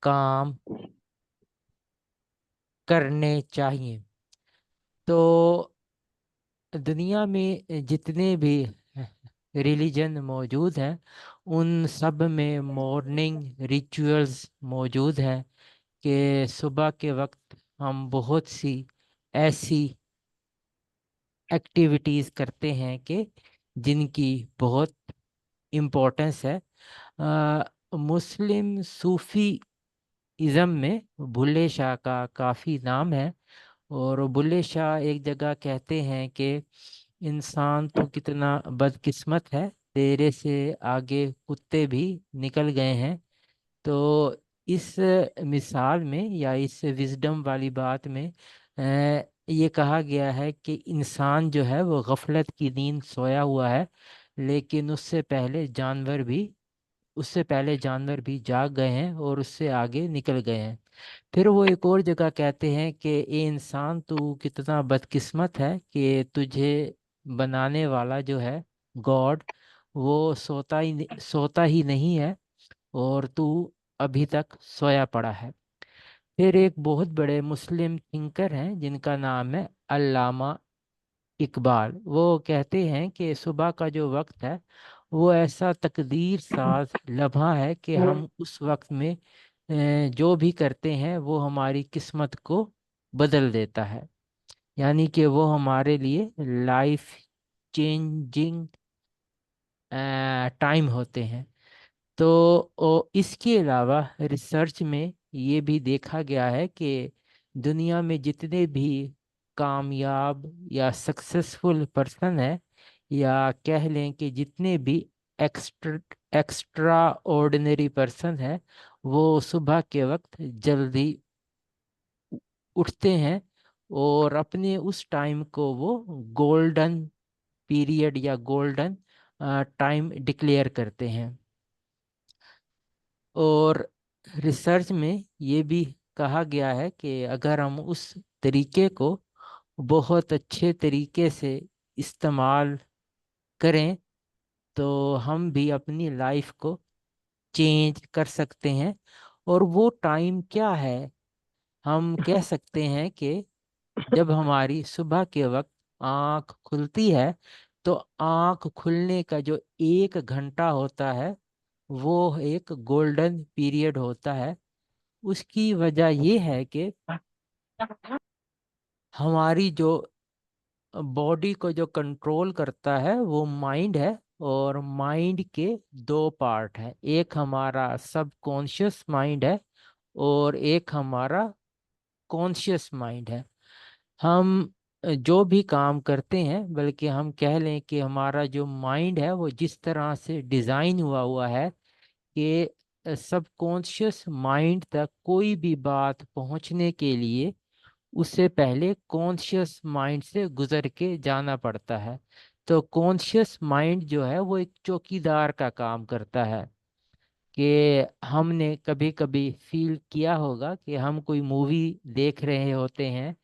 काम करने चाहिए। तो दुनिया में जितने भी रिलीजन मौजूद हैं, उन सब में मॉर्निंग रिचुअल्स मौजूद हैं कि सुबह के वक्त हम बहुत सी ऐसी एक्टिविटीज़ करते हैं कि जिनकी बहुत इम्पोर्टेंस है। मुस्लिम सूफी इज़म में बुल्ले शाह का काफ़ी नाम है। और बुल्ले शाह एक जगह कहते हैं कि इंसान तू कितना बदकिस्मत है, तेरे से आगे कुत्ते भी निकल गए हैं। तो इस मिसाल में या इस विजडम वाली बात में ये कहा गया है कि इंसान जो है वो गफलत की नींद सोया हुआ है, लेकिन उससे पहले जानवर भी जाग गए हैं और उससे आगे निकल गए हैं। फिर वो एक और जगह कहते हैं कि ये इंसान तू कितना बदकिस्मत है कि तुझे बनाने वाला जो है गॉड, वो सोता ही नहीं है और तू अभी तक सोया पड़ा है। फिर एक बहुत बड़े मुस्लिम थिंकर हैं जिनका नाम है अल्लामा इकबाल। वो कहते हैं कि सुबह का जो वक्त है वो ऐसा तकदीर साज लम्हा है कि हम उस वक्त में जो भी करते हैं वो हमारी किस्मत को बदल देता है। यानी कि वो हमारे लिए लाइफ चेंजिंग टाइम होते हैं। तो इसके अलावा रिसर्च में ये भी देखा गया है कि दुनिया में जितने भी कामयाब या सक्सेसफुल पर्सन है, या कह लें कि जितने भी एक्स्ट्रा एक्स्ट्रा ऑर्डिनरी पर्सन है, वो सुबह के वक्त जल्दी उठते हैं और अपने उस टाइम को वो गोल्डन पीरियड या गोल्डन टाइम डिक्लेयर करते हैं। और रिसर्च में ये भी कहा गया है कि अगर हम उस तरीके को बहुत अच्छे तरीके से इस्तेमाल करें तो हम भी अपनी लाइफ को चेंज कर सकते हैं। और वो टाइम क्या है? हम कह सकते हैं कि जब हमारी सुबह के वक्त आंख खुलती है, तो आंख खुलने का जो 1 घंटा होता है वो एक गोल्डन पीरियड होता है। उसकी वजह ये है कि हमारी जो बॉडी को जो कंट्रोल करता है वो माइंड है। और माइंड के 2 पार्ट हैं, एक हमारा सबकॉन्शियस माइंड है और एक हमारा कॉन्शियस माइंड है। हम जो भी काम करते हैं, बल्कि हम कह लें कि हमारा जो माइंड है वो जिस तरह से डिज़ाइन हुआ हुआ है कि सबकॉन्शियस माइंड तक कोई भी बात पहुंचने के लिए उससे पहले कॉन्शियस माइंड से गुजर के जाना पड़ता है। तो कॉन्शियस माइंड जो है वो एक चौकीदार का काम करता है। कि हमने कभी कभी फील किया होगा कि हम कोई मूवी देख रहे होते हैं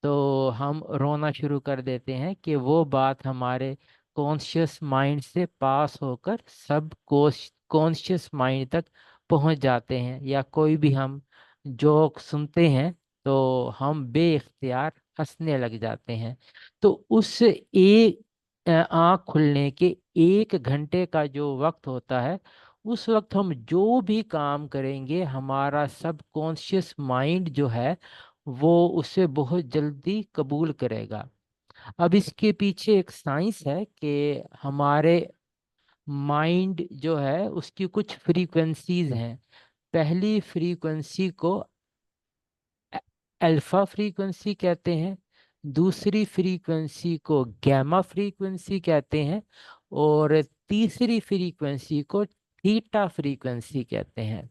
तो हम रोना शुरू कर देते हैं कि वो बात हमारे कॉन्शियस माइंड से पास होकर सब कॉन्शियस माइंड तक पहुंच जाते हैं। या कोई भी हम जोक सुनते हैं तो हम बेइख्तियार हंसने लग जाते हैं। तो उस एक आँख खुलने के 1 घंटे का जो वक्त होता है, उस वक्त हम जो भी काम करेंगे हमारा सबकॉन्शियस माइंड जो है वो उसे बहुत जल्दी कबूल करेगा। अब इसके पीछे एक साइंस है कि हमारे माइंड जो है उसकी कुछ फ्रीक्वेंसीज हैं। पहली फ्रीक्वेंसी को अल्फा फ्रीक्वेंसी कहते हैं, दूसरी फ्रीक्वेंसी को गैमा फ्रीक्वेंसी कहते हैं, और तीसरी फ्रीक्वेंसी को थीटा फ्रीक्वेंसी कहते हैं।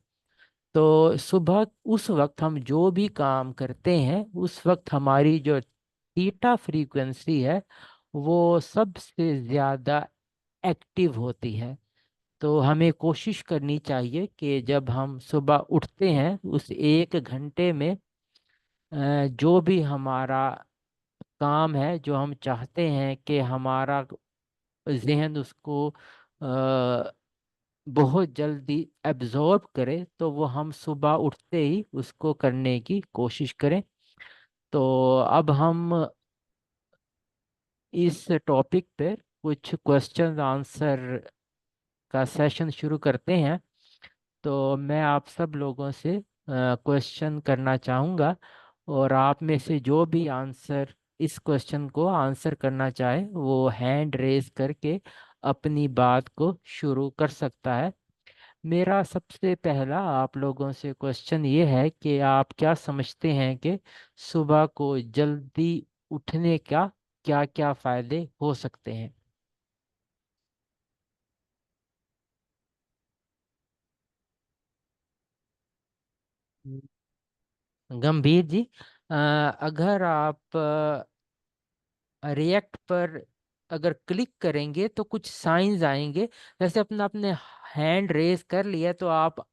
तो सुबह उस वक्त हम जो भी काम करते हैं उस वक्त हमारी जो थीटा फ्रीक्वेंसी है वो सबसे ज़्यादा एक्टिव होती है। तो हमें कोशिश करनी चाहिए कि जब हम सुबह उठते हैं उस 1 घंटे में जो भी हमारा काम है, जो हम चाहते हैं कि हमारा जहन उसको बहुत जल्दी एब्जॉर्ब करे तो वो हम सुबह उठते ही उसको करने की कोशिश करें। तो अब हम इस टॉपिक पे कुछ क्वेश्चन आंसर का सेशन शुरू करते हैं। तो मैं आप सब लोगों से क्वेश्चन करना चाहूँगा, और आप में से जो भी आंसर इस क्वेश्चन को आंसर करना चाहे वो हैंड रेज करके अपनी बात को शुरू कर सकता है। मेरा सबसे पहला आप लोगों से क्वेश्चन ये है कि आप क्या समझते हैं कि सुबह को जल्दी उठने का क्या क्या फायदे हो सकते हैं। गंभीर जी, अगर आप रिएक्ट पर अगर क्लिक करेंगे तो कुछ साइंस आएंगे। जैसे अपना आपने हैंड रेज कर लिया तो आप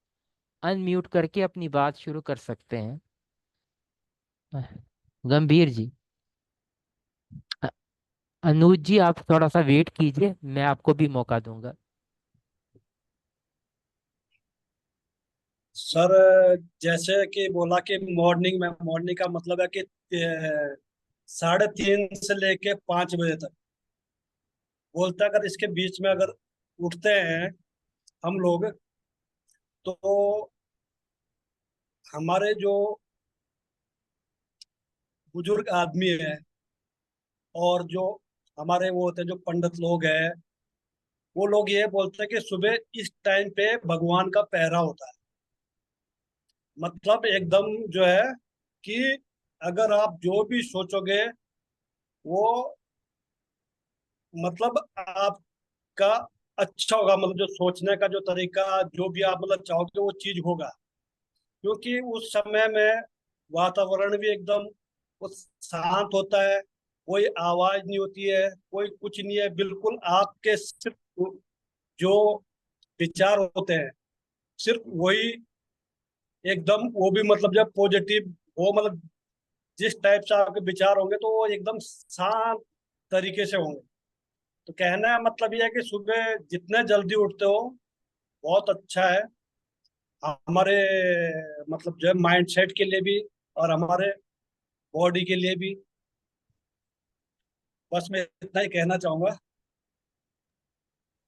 अनम्यूट करके अपनी बात शुरू कर सकते हैं। गंभीर जी। अ- अनुज जी, आप थोड़ा सा वेट कीजिए, मैं आपको भी मौका दूंगा। सर, जैसे कि बोला कि मॉर्निंग में, मॉर्निंग का मतलब है कि 3:30 से लेके 5 बजे तक बोलता है। अगर इसके बीच में अगर उठते हैं हम लोग, तो हमारे जो बुजुर्ग आदमी है और जो हमारे वो होते हैं जो पंडित लोग हैं, वो लोग ये बोलते हैं कि सुबह इस टाइम पे भगवान का पहरा होता है। मतलब एकदम जो है कि अगर आप जो भी सोचोगे वो, मतलब आपका अच्छा होगा। मतलब जो सोचने का जो तरीका, जो भी आप मतलब चाहोगे वो चीज होगा। क्योंकि उस समय में वातावरण भी एकदम वो शांत होता है। कोई आवाज नहीं होती है, कोई कुछ नहीं है, बिल्कुल आपके सिर्फ जो विचार होते हैं, सिर्फ वही एकदम, वो भी मतलब जब पॉजिटिव वो, मतलब जिस टाइप से आपके विचार होंगे तो वो एकदम शांत तरीके से होंगे। तो कहना है मतलब ये है कि सुबह जितने जल्दी उठते हो बहुत अच्छा है हमारे, मतलब जो है माइंड सेट के लिए भी और हमारे बॉडी के लिए भी। बस मैं इतना ही कहना चाहूंगा।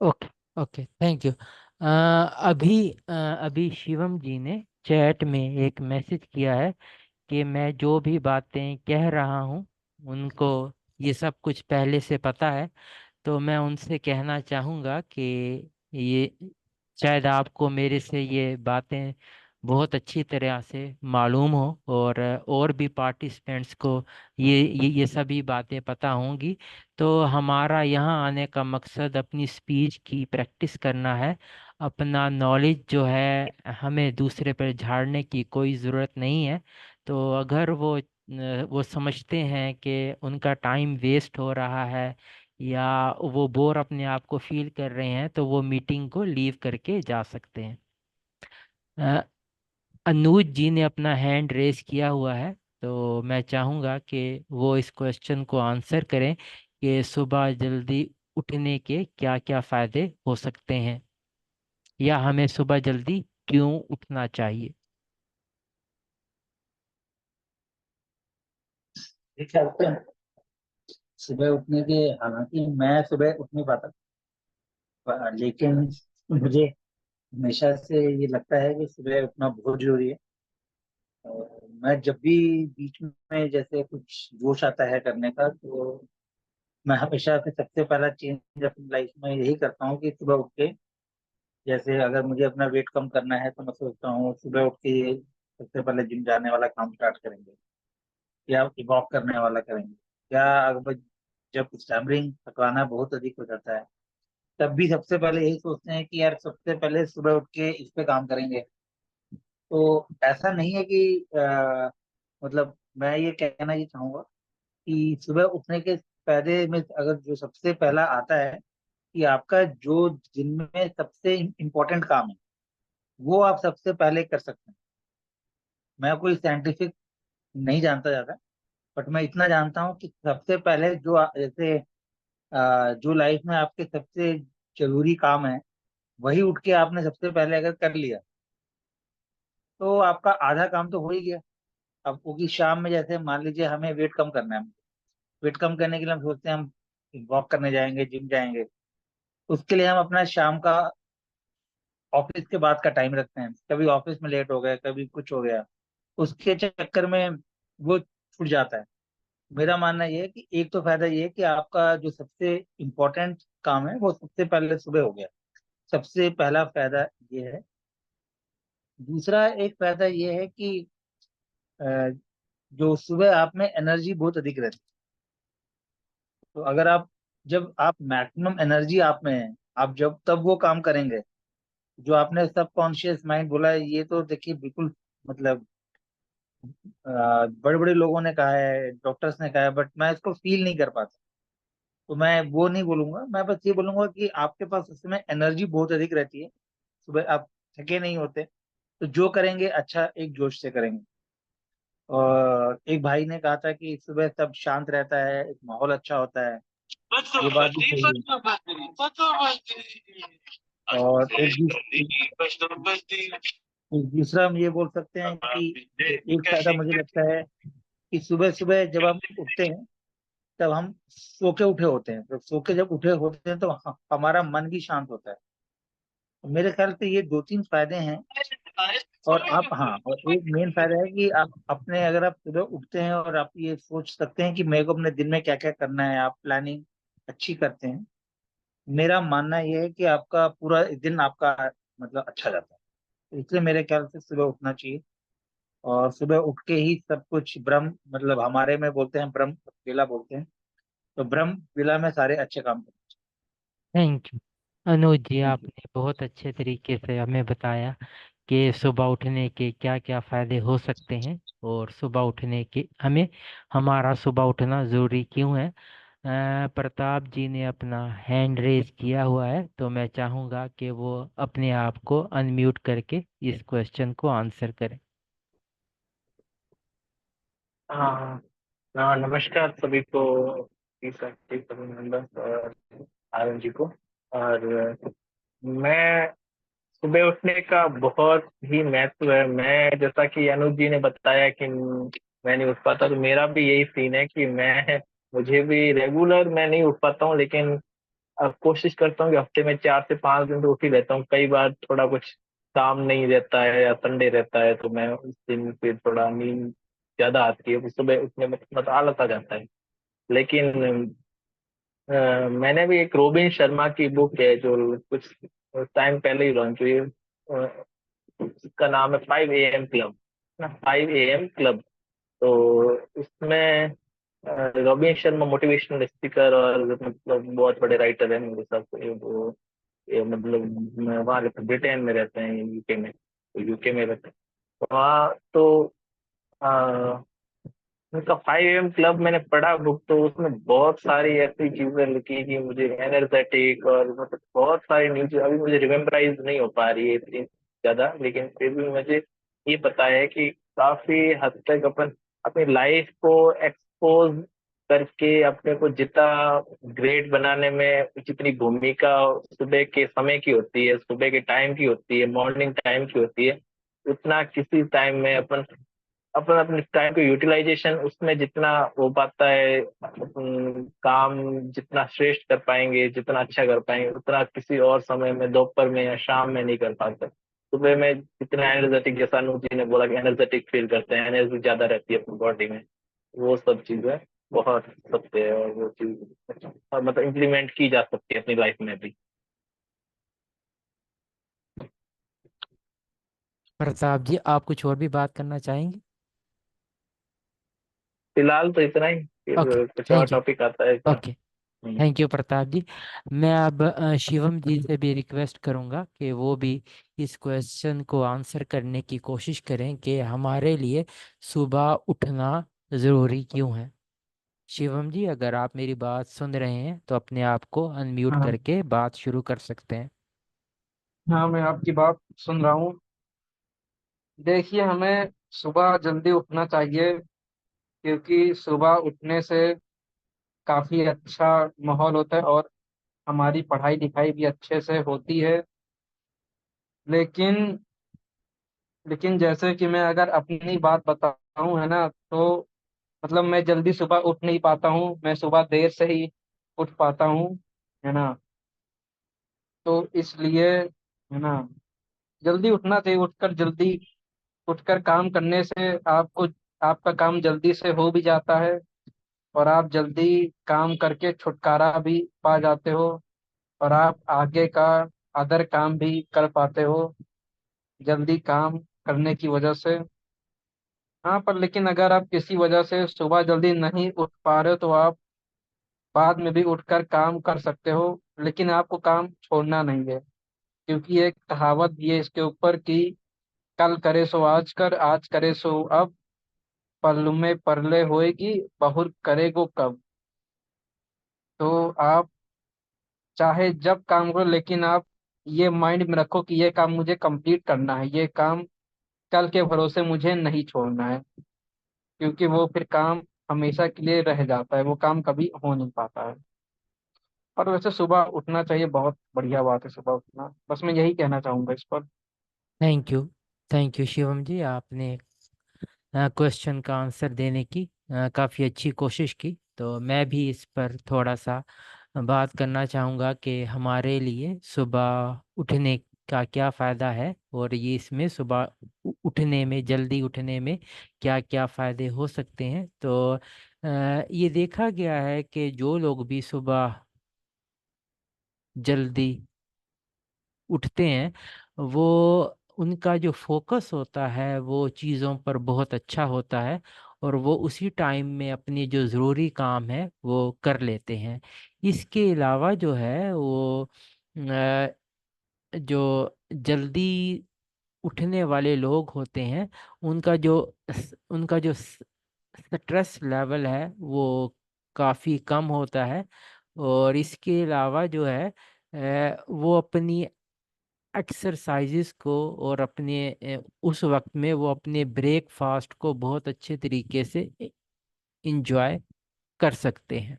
Okay, okay, thank you. अभी शिवम जी ने चैट में एक मैसेज किया है कि मैं जो भी बातें कह रहा हूँ उनको ये सब कुछ पहले से पता है। तो मैं उनसे कहना चाहूँगा कि ये शायद आपको मेरे से ये बातें बहुत अच्छी तरह से मालूम हो, और भी पार्टिसिपेंट्स को ये सभी बातें पता होंगी। तो हमारा यहाँ आने का मकसद अपनी स्पीच की प्रैक्टिस करना है। अपना नॉलेज जो है हमें दूसरे पर झाड़ने की कोई ज़रूरत नहीं है। तो अगर वो समझते हैं कि उनका टाइम वेस्ट हो रहा है या वो बोर अपने आप को फील कर रहे हैं तो वो मीटिंग को लीव करके जा सकते हैं। अ, अनुज जी ने अपना हैंड रेस किया हुआ है, तो मैं चाहूँगा कि वो इस क्वेश्चन को आंसर करें कि सुबह जल्दी उठने के क्या क्या फायदे हो सकते हैं, या हमें सुबह जल्दी क्यों उठना चाहिए। ठीक है। सुबह उठने के, हालांकि मैं सुबह उठ नहीं पाता, लेकिन मुझे हमेशा से ये लगता है कि सुबह उठना बहुत जरूरी है। और मैं जब भी बीच में जैसे कुछ जोश आता है करने का, तो मैं हमेशा से सबसे पहला चेंज अपनी लाइफ में यही करता हूँ कि सुबह उठ के, जैसे अगर मुझे अपना वेट कम करना है तो मैं सोचता हूँ सुबह उठ के सबसे पहले जिम जाने वाला काम स्टार्ट करेंगे, या वॉक करने वाला करेंगे। या अगर जब स्टैमरिंग थकाना बहुत अधिक हो जाता है, तब भी सबसे पहले यही सोचते हैं कि यार सबसे पहले सुबह उठ के इस पे काम करेंगे। तो ऐसा नहीं है कि मतलब मैं ये कहना ये चाहूंगा कि सुबह उठने के फायदे में अगर जो सबसे पहला आता है कि आपका जो दिन में सबसे इम्पोर्टेंट काम है वो आप सबसे पहले कर सकते हैं। मैं कोई साइंटिफिक नहीं जानता ज्यादा, बट मैं इतना जानता हूँ कि सबसे पहले जो जैसे जो लाइफ में आपके सबसे जरूरी काम है वही उठ के आपने सबसे पहले अगर कर लिया तो आपका आधा काम तो हो ही गया। अब क्योंकि शाम में जैसे मान लीजिए हमें वेट कम करना है, वेट कम करने के लिए हम सोचते हैं हम वॉक करने जाएंगे, जिम जाएंगे। उसके लिए हम अपना शाम का ऑफिस के बाद का टाइम रखते हैं, कभी ऑफिस में लेट हो गए, कभी कुछ हो गया, उसके चक्कर में वो छूट जाता है। मेरा मानना ये है कि एक तो फायदा ये है कि आपका जो सबसे इम्पोर्टेंट काम है वो सबसे पहले सुबह हो गया, सबसे पहला फायदा ये है। दूसरा एक फायदा ये है कि अ, जो सुबह आप में एनर्जी बहुत अधिक रहती है। तो अगर आप, जब आप मैक्सिमम एनर्जी आप में है, आप जब तब वो काम करेंगे जो आपने सबकॉन्शियस माइंड बोला है, ये तो देखिए बिल्कुल मतलब बड़े बड़े लोगों ने कहा है, डॉक्टर्स ने कहा है, बट मैं इसको फील नहीं कर पाता। तो मैं वो नहीं बोलूंगा, मैं बस ये बोलूंगा कि आपके पास उस समय एनर्जी बहुत अधिक रहती है, सुबह आप थके नहीं होते, तो जो करेंगे अच्छा एक जोश से करेंगे। और एक भाई ने कहा था कि सुबह सब शांत रहता है, एक माहौल अच्छा होता है। ये बात भी सही है। और एक दूसरा हम ये बोल सकते हैं कि एक फायदा मुझे लगता है कि सुबह सुबह जब हम उठते हैं तब हम सो के उठे होते हैं, तो सो के जब उठे होते हैं तो हमारा मन भी शांत होता है। तो मेरे ख्याल से ये दो तीन फायदे हैं। और आप, हाँ, और एक मेन फायदा है कि आप अपने, अगर आप सुबह उठते हैं और आप ये सोच सकते हैं कि मेरे को अपने दिन में क्या क्या करना है, आप प्लानिंग अच्छी करते हैं। मेरा मानना ये है कि आपका पूरा दिन आपका मतलब अच्छा जाता है। तो इसलिए मेरे ख्याल से सुबह उठना चाहिए। और सुबह उठ के ही सब कुछ ब्रह्म, मतलब हमारे में बोलते हैं ब्रह्म बेला बोलते हैं, तो ब्रह्म बेला में सारे अच्छे काम करते थैंक यू अनुज जी, हैं। आपने बहुत अच्छे तरीके से हमें बताया कि सुबह उठने के क्या क्या फायदे हो सकते हैं, और सुबह उठने के हमें हमारा सुबह उठना ज़रूरी क्यों है। प्रताप जी ने अपना हैंड रेज किया हुआ है, तो मैं चाहूँगा कि वो अपने आप को अनम्यूट करके इस क्वेश्चन को आंसर करें। हाँ हाँ, नमस्कार सभी को, सभी मेंबर्स और आर्यन जी को। और मैं, सुबह उठने का बहुत ही महत्व है। मैं, जैसा कि अनुज जी ने बताया कि मैं नहीं उठ पाता, तो मेरा भी यही सीन है कि मुझे भी रेगुलर मैं नहीं उठ पाता हूँ, लेकिन अब कोशिश करता हूँ कि हफ्ते में 4 से 5 दिन तो उठ ही रहता हूँ। कई बार थोड़ा कुछ काम नहीं रहता है या संडे रहता है, तो मैं उस दिन फिर थोड़ा नींद ज्यादा आती है, तो सुबह उठने में थोड़ा आलस आ जाता है। लेकिन मैंने भी एक रोबिन शर्मा की बुक है जो कुछ टाइम पहले ही लॉन्च हुई है। उसका नाम है 5 AM क्लब ना, 5 AM क्लब। तो उसमें रॉबिन शर्मा मोटिवेशनल स्पीकर और मतलब बहुत बड़े राइटर हैं मेरे हिसाब से वो। मतलब वहाँ रहते, ब्रिटेन में रहते हैं, यूके में, तो यूके में रहते हैं वहाँ। तो उनका 5 AM क्लब मैंने पढ़ा बुक, तो उसमें बहुत सारी ऐसी चीजें लिखी कि मुझे एनर्जेटिक, और मतलब बहुत सारी न्यूज अभी मुझे रिमेम्बराइज नहीं हो पा रही है इतनी ज्यादा, लेकिन फिर भी मुझे ये पता है कि काफी हद तक अपन अपनी लाइफ को एक्सपोज करके अपने को जितना ग्रेट बनाने में जितनी भूमिका सुबह के समय की होती है, सुबह के टाइम की होती है, मॉर्निंग टाइम की होती है, उतना किसी टाइम में अपन अपन अपने टाइम को यूटिलाइजेशन उसमें जितना हो पाता है, अपन काम जितना श्रेष्ठ कर पाएंगे, जितना अच्छा कर पाएंगे, उतना किसी और समय में, दोपहर में या शाम में नहीं कर पाते। सुबह में जितना एनर्जेटिक, जैसा अनु जी ने बोला कि एनर्जेटिक फील करते हैं, एनर्जी ज्यादा रहती है अपनी बॉडी में, वो सब चीजें बहुत सत्य है, और वो चीज और मतलब इम्प्लीमेंट की जा सकती है अपनी लाइफ में भी। प्रताप जी, आप कुछ और भी बात करना चाहेंगे? फिलहाल तो इतना ही, ओके, फिर कुछ और थैंक यू। टॉपिक आता है क्या? ओके, थैंक यू प्रताप जी। मैं अब शिवम जी से भी रिक्वेस्ट करूंगा कि वो भी इस क्वेश्चन को आंसर करने की कोशिश करें कि हमारे लिए सुबह उठना ज़रूरी क्यों है। शिवम जी, अगर आप मेरी बात सुन रहे हैं तो अपने आप को अनम्यूट हाँ करके बात शुरू कर सकते हैं। हाँ, मैं आपकी बात सुन रहा हूँ। देखिए, हमें सुबह जल्दी उठना चाहिए, क्योंकि सुबह उठने से काफी अच्छा माहौल होता है और हमारी पढ़ाई लिखाई भी अच्छे से होती है। लेकिन लेकिन जैसे कि मैं अगर अपनी बात बताऊं, है ना, तो मतलब मैं जल्दी सुबह उठ नहीं पाता हूँ, मैं सुबह देर से ही उठ पाता हूँ, है ना। तो इसलिए, है ना, जल्दी उठना चाहिए। उठकर काम करने से आपको आपका काम जल्दी से हो भी जाता है, और आप जल्दी काम करके छुटकारा भी पा जाते हो, और आप आगे का अदर काम भी कर पाते हो जल्दी काम करने की वजह से। हाँ, पर लेकिन अगर आप किसी वजह से सुबह जल्दी नहीं उठ पा रहे हो, तो आप बाद में भी उठकर काम कर सकते हो, लेकिन आपको काम छोड़ना नहीं है। क्योंकि एक कहावत भी है इसके ऊपर कि कल करे सो आज कर, आज करे सो अब, पल में परले होएगी, बहुर करेगो कब। तो आप चाहे जब काम करो, लेकिन आप ये माइंड में रखो कि ये काम मुझे कंप्लीट करना है, ये काम कल के भरोसे मुझे नहीं छोड़ना है। क्योंकि वो फिर काम हमेशा के लिए रह जाता है, वो काम कभी हो नहीं पाता है। और वैसे सुबह उठना चाहिए, बहुत बढ़िया बात है सुबह उठना, बस मैं यही कहना चाहूंगा इस पर। Thank you. Thank you Shivam ji, आपने क्वेश्चन का आंसर देने की काफ़ी अच्छी कोशिश की। तो मैं भी इस पर थोड़ा सा बात करना चाहूँगा कि हमारे लिए सुबह उठने का क्या फ़ायदा है, और ये इसमें सुबह उठने में, जल्दी उठने में क्या क्या फ़ायदे हो सकते हैं। तो ये देखा गया है कि जो लोग भी सुबह जल्दी उठते हैं, वो उनका जो फोकस होता है वो चीज़ों पर बहुत अच्छा होता है, और वो उसी टाइम में अपनी जो ज़रूरी काम है वो कर लेते हैं। इसके अलावा जो है वो जो जल्दी उठने वाले लोग होते हैं, उनका जो स्ट्रेस लेवल है वो काफ़ी कम होता है। और इसके अलावा जो है वो अपनी एक्सरसाइजेस को और उस वक्त में वो अपने ब्रेकफास्ट को बहुत अच्छे तरीके से इंजॉय कर सकते हैं।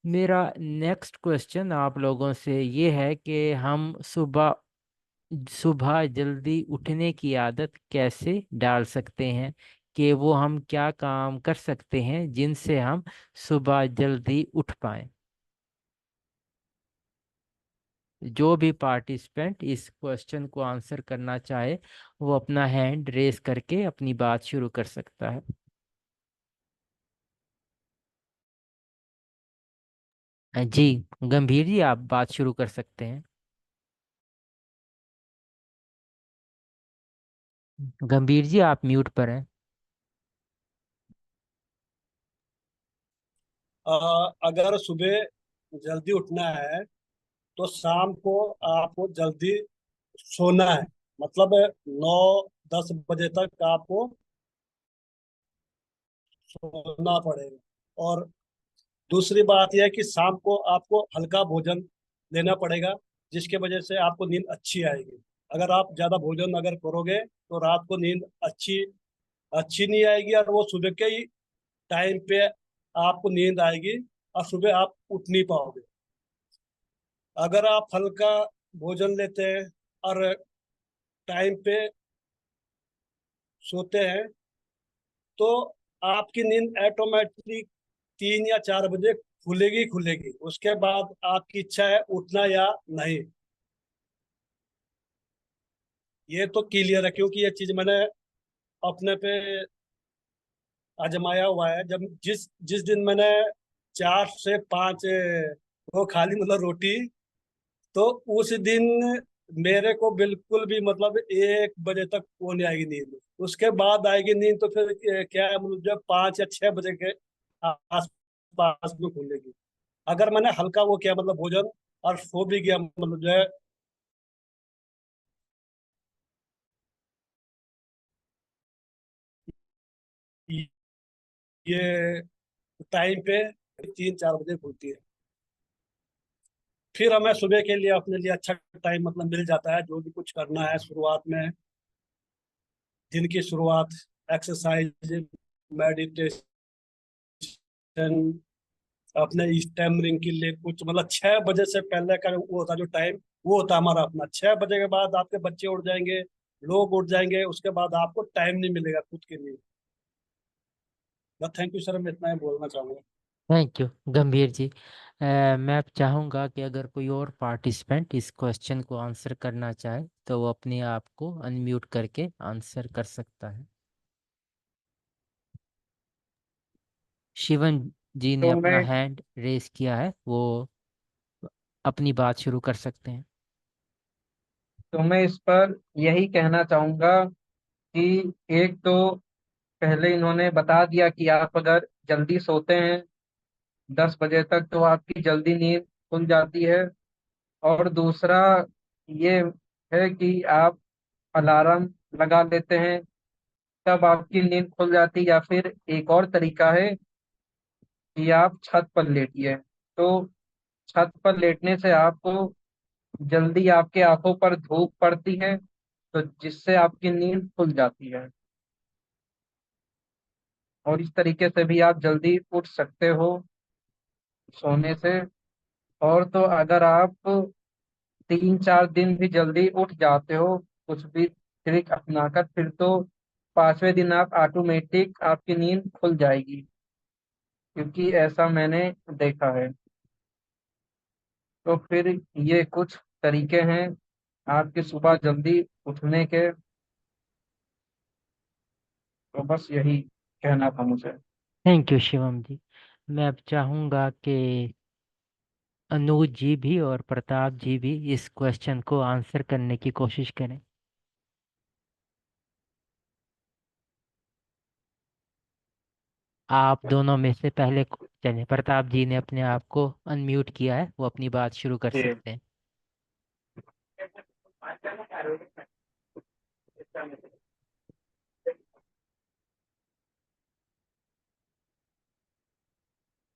मेरा नेक्स्ट क्वेश्चन आप लोगों से ये है कि हम सुबह सुबह जल्दी उठने की आदत कैसे डाल सकते हैं, कि वो हम क्या काम कर सकते हैं जिनसे हम सुबह जल्दी उठ पाएं। जो भी पार्टिसिपेंट इस क्वेश्चन को आंसर करना चाहे, वो अपना हैंड रेस करके अपनी बात शुरू कर सकता है। जी, गंभीर जी, आप बात शुरू कर सकते हैं। गंभीर जी, आप म्यूट पर हैं। अगर सुबह जल्दी उठना है तो शाम को आपको जल्दी सोना है। मतलब 9-10 बजे तक आपको सोना पड़ेगा। और दूसरी बात यह है कि शाम को आपको हल्का भोजन लेना पड़ेगा, जिसके वजह से आपको नींद अच्छी आएगी। अगर आप ज्यादा भोजन अगर करोगे तो रात को नींद अच्छी अच्छी नहीं आएगी, और वो सुबह के ही टाइम पे आपको नींद आएगी और सुबह आप उठ नहीं पाओगे। अगर आप हल्का भोजन लेते हैं और टाइम पे सोते हैं तो आपकी नींद ऑटोमेटिकली 3 या 4 बजे खुलेगी खुलेगी। उसके बाद आपकी इच्छा है उठना या नहीं। ये तो क्लियर है, क्योंकि ये चीज मैंने अपने पे आजमाया हुआ है। जब जिस जिस दिन मैंने 4 से 5 वो खाली मतलब रोटी, तो उस दिन मेरे को बिल्कुल भी मतलब 1 बजे तक वो नहीं आएगी नींद। उसके बाद आएगी नींद तो फिर क्या है, मतलब जब 5 या 6 बजे के आस पास में खुलेगी। अगर मैंने हल्का वो किया मतलब भोजन और सो भी गया, मतलब जो है ये टाइम पे 3-4 बजे खुलती है। फिर हमें सुबह के लिए अपने लिए अच्छा टाइम मतलब मिल जाता है, जो भी कुछ करना है शुरुआत में, दिन की शुरुआत, एक्सरसाइज, मेडिटेशन, अपने स्टैमरिंग के लिए कुछ मतलब 6 बजे से पहले का वो होता है जो टाइम, वो होता है हमारा अपना। 6 बजे के बाद आपके बच्चे उठ जाएंगे, लोग उठ जाएंगे, उसके बाद आपको टाइम नहीं मिलेगा खुद के लिए। बस थैंक यू सर, मैं इतना ही बोलना चाहूंगा। थैंक यू गंभीर जी। मैं अब चाहूँगा कि अगर कोई और पार्टिसिपेंट इस क्वेश्चन को आंसर करना चाहे तो वो अपने आप को अनम्यूट करके आंसर कर सकता है। शिवन जी ने तो अपना मैं हैंड रेस किया है, वो अपनी बात शुरू कर सकते हैं। तो मैं इस पर यही कहना चाहूंगा कि एक तो पहले इन्होंने बता दिया कि आप अगर जल्दी सोते हैं 10 बजे तक तो आपकी जल्दी नींद खुल जाती है। और दूसरा ये है कि आप अलार्म लगा लेते हैं तब आपकी नींद खुल जाती है। या फिर एक और तरीका है कि आप छत पर लेटिए, तो छत पर लेटने से आपको जल्दी आपके आंखों पर धूप पड़ती है, तो जिससे आपकी नींद खुल जाती है। और इस तरीके से भी आप जल्दी उठ सकते हो सोने से। और तो अगर आप 3-4 दिन भी जल्दी उठ जाते हो कुछ भी ट्रिक अपनाकर, फिर तो 5वें दिन आप ऑटोमेटिक आपकी नींद खुल जाएगी, क्योंकि ऐसा मैंने देखा है। तो फिर ये कुछ तरीके हैं आपके सुबह जल्दी उठने के। तो बस यही कहना था मुझे। थैंक यू शिवम जी। मैं अब चाहूँगा कि अनुज जी भी और प्रताप जी भी इस क्वेश्चन को आंसर करने की कोशिश करें। आप दोनों में से पहले चलिए, प्रताप जी ने अपने आप को अनम्यूट किया है, वो अपनी बात शुरू कर जी। सकते हैं।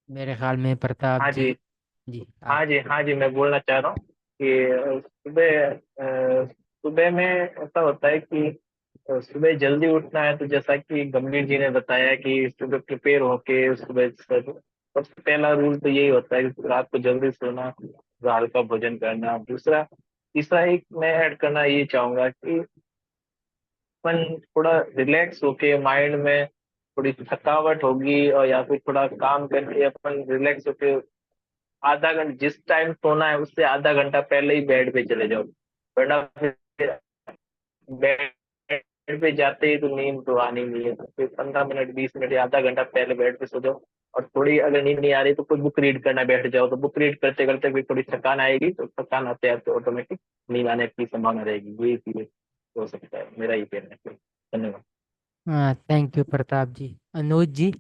मेरे ख्याल में प्रताप हाँ जी। जी। जी हाँ आप। जी, हाँ जी, मैं बोलना चाह रहा हूँ कि सुबह में ऐसा होता है कि सुबह जल्दी उठना है, तो जैसा कि गंभीर जी ने बताया कि सुबह प्रिपेयर होके सुबह सबसे पहला रूल तो यही होता है कि रात को जल्दी सोना, हल्का भोजन करना। दूसरा तीसरा एक मैं ऐड करना ये चाहूंगा कि अपन थोड़ा रिलैक्स होके माइंड में थोड़ी थकावट होगी और या फिर थोड़ा काम करके अपन रिलैक्स होके आधा घंटा जिस टाइम सोना है उससे आधा घंटा पहले ही बेड पे चले जाओ, वरना फिर बेड पे जाते ही तो नींद तो आनी नहीं है। तो फिर 15 मिनट 20 मिनट या आधा घंटा पहले बेड पे सो जाओ। और थोड़ी अगर नींद नहीं आ रही तो कोई बुक रीड करना बैठ जाओ, तो बुक रीड करते करते फिर थोड़ी थकान आएगी, तो थकान आते आते ऑटोमेटिक नींद आने की संभावना रहेगी। ये चीजें हो सकता है, मेरा ये कहना है। धन्यवाद। हाँ थैंक यू प्रताप जी। अनुज जी,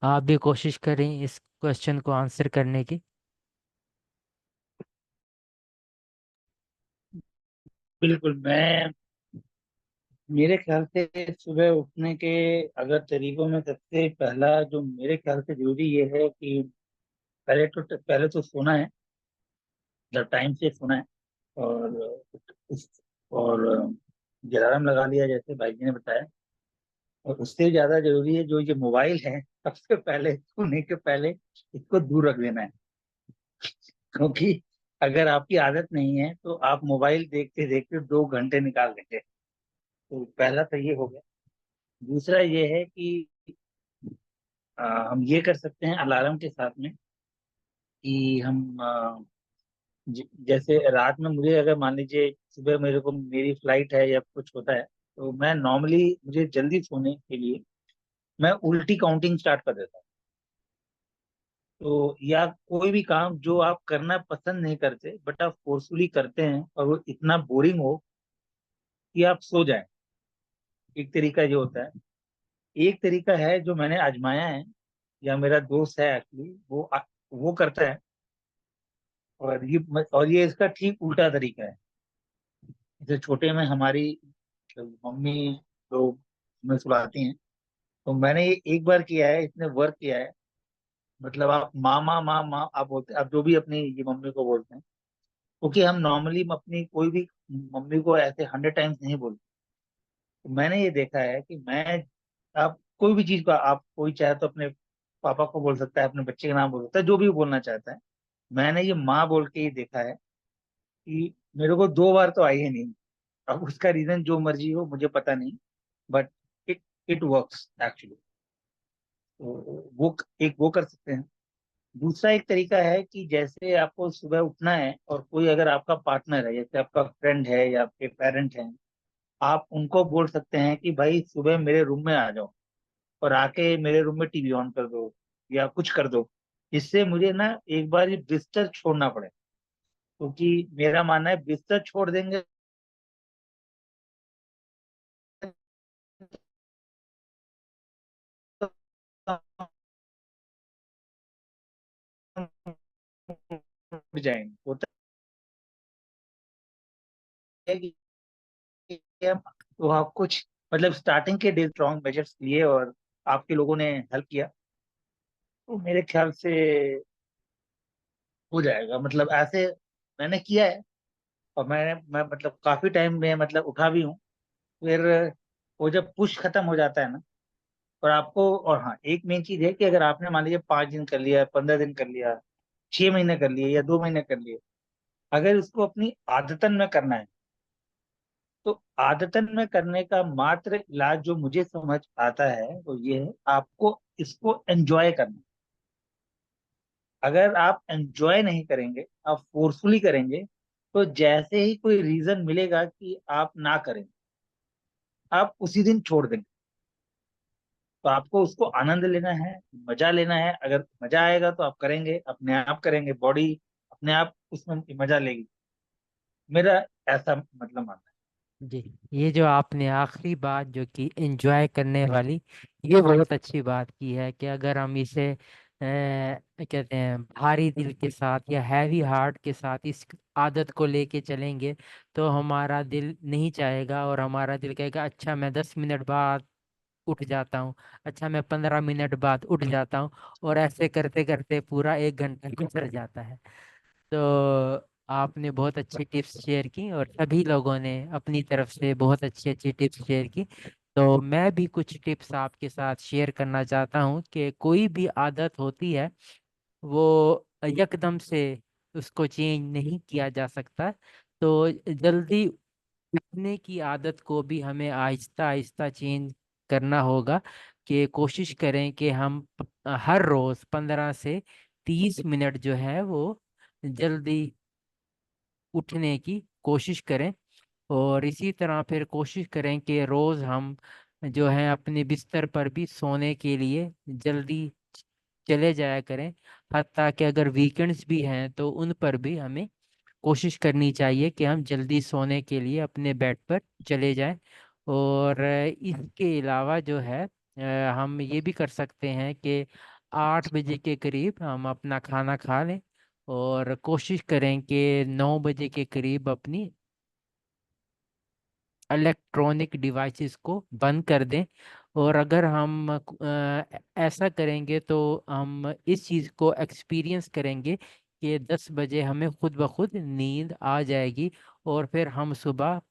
आप भी कोशिश करें इस क्वेश्चन को आंसर करने की। बिल्कुल। मैं मेरे ख्याल से सुबह उठने के अगर तरीकों में सबसे पहला जो मेरे ख्याल से जरूरी ये है कि पहले तो सोना है, जब टाइम से सोना है। और उस और अलार्म लगा लिया जैसे भाई जी ने बताया। और उससे ज्यादा जरूरी है जो ये मोबाइल है, सबसे पहले सोने के पहले इसको दूर रख देना है। क्योंकि अगर आपकी आदत नहीं है तो आप मोबाइल देखते देखते 2 घंटे निकाल देंगे। तो पहला तो ये हो गया। दूसरा ये है कि हम ये कर सकते हैं अलार्म के साथ में कि हम जैसे रात में मुझे अगर मान लीजिए सुबह मेरे को मेरी फ्लाइट है या कुछ होता है, तो मैं नॉर्मली मुझे जल्दी सोने के लिए मैं उल्टी काउंटिंग स्टार्ट कर देता हूँ। तो या कोई भी काम जो आप करना पसंद नहीं करते बट आप फोर्सफुली करते हैं और वो इतना बोरिंग हो कि आप सो जाएं, एक तरीका ये होता है। एक तरीका है जो मैंने आजमाया है, या मेरा दोस्त है एक्चुअली वो करता है। और ये इसका ठीक उल्टा तरीका है। जैसे छोटे में हमारी मम्मी लोग हमें सुलाती हैं, तो मैंने ये एक बार किया है, इसने वर्क किया है। मतलब आप मामा माँ माँ आप बोलते, आप जो भी अपनी ये मम्मी को बोलते हैं, क्योंकि हम नॉर्मली अपनी कोई भी मम्मी को ऐसे 100 टाइम्स नहीं बोलते। तो मैंने ये देखा है कि मैं, आप कोई भी चीज का, आप कोई चाहे तो अपने पापा को बोल सकता है, अपने बच्चे का नाम बोल सकता है, जो भी बोलना चाहता है। मैंने ये माँ बोल के ही देखा है कि मेरे को 2 बार तो आई है नहीं। अब उसका रीजन जो मर्जी हो मुझे पता नहीं, but it it works actually. तो वो कर सकते हैं। दूसरा एक तरीका है कि जैसे आपको सुबह उठना है और कोई अगर आपका पार्टनर है, जैसे आपका फ्रेंड है या आपके पेरेंट हैं, आप उनको बोल सकते हैं कि भाई सुबह मेरे रूम में आ जाओ और आके मेरे रूम में टीवी ऑन कर दो या कुछ कर दो, जिससे मुझे ना एक बार ये बिस्तर छोड़ना पड़े। क्योंकि मेरा मानना है बिस्तर छोड़ देंगे तो हम उठ जाएंगे। होता है कि हम, तो आप कुछ मतलब स्टार्टिंग के डे स्ट्रॉन्ग मेजर्स लिए और आपके लोगों ने हेल्प किया, तो मेरे ख्याल से हो जाएगा। मतलब ऐसे मैंने किया है, और मैं मतलब काफी टाइम में मतलब उठा भी हूँ। फिर वो जब पुश खत्म हो जाता है ना, और आपको, और हाँ एक मेन चीज है कि अगर आपने मान लीजिए 5 दिन कर लिया, 15 दिन कर लिया, 6 महीने कर लिए या 2 महीने कर लिए, अगर उसको अपनी आदतन में करना है, तो आदतन में करने का मात्र इलाज जो मुझे समझ आता है वो ये है, आपको इसको एंजॉय करना। अगर आप एंजॉय नहीं करेंगे, आप फोर्सफुली करेंगे, तो जैसे ही कोई रीजन मिलेगा कि आप ना करें, आप उसी दिन छोड़ देंगे। तो आपको उसको आनंद लेना है, मजा लेना है। अगर मजा आएगा तो आप करेंगे, अपने आप करेंगे, बॉडी अपने आप उसमें मजा लेगी। मेरा ऐसा मतलब मानना जी, ये जो आपने आखिरी बात जो कि एंजॉय करने वाली, ये बहुत अच्छी बात की है कि अगर हम इसे कहते हैं भारी दिल के साथ या हैवी हार्ट के साथ इस आदत को लेके चलेंगे, तो हमारा दिल नहीं चाहेगा और हमारा दिल कहेगा अच्छा मैं 10 मिनट बाद उठ जाता हूँ, अच्छा मैं 15 मिनट बाद उठ जाता हूँ, और ऐसे करते करते पूरा 1 घंटा गुजर जाता है। तो आपने बहुत अच्छी टिप्स शेयर की और सभी लोगों ने अपनी तरफ से बहुत अच्छी अच्छी टिप्स शेयर की। तो मैं भी कुछ टिप्स आपके साथ शेयर करना चाहता हूँ कि कोई भी आदत होती है वो यकदम से उसको चेंज नहीं किया जा सकता। तो जल्दी उठने की आदत को भी हमें आहिस्ता आहिस्ता चेंज करना होगा। कि कोशिश करें कि हम हर रोज 15 से 30 मिनट जो है वो जल्दी उठने की कोशिश करें। और इसी तरह फिर कोशिश करें कि रोज हम जो है अपने बिस्तर पर भी सोने के लिए जल्दी चले जाया करें। हत्ता कि अगर वीकेंड्स भी हैं तो उन पर भी हमें कोशिश करनी चाहिए कि हम जल्दी सोने के लिए अपने बेड पर चले जाएं। और इसके अलावा जो है हम ये भी कर सकते हैं कि 8 बजे के करीब हम अपना खाना खा लें और कोशिश करें कि 9 बजे के करीब अपनी इलेक्ट्रॉनिक डिवाइसेस को बंद कर दें। और अगर हम ऐसा करेंगे तो हम इस चीज़ को एक्सपीरियंस करेंगे कि 10 बजे हमें खुद ब खुद नींद आ जाएगी। और फिर हम सुबह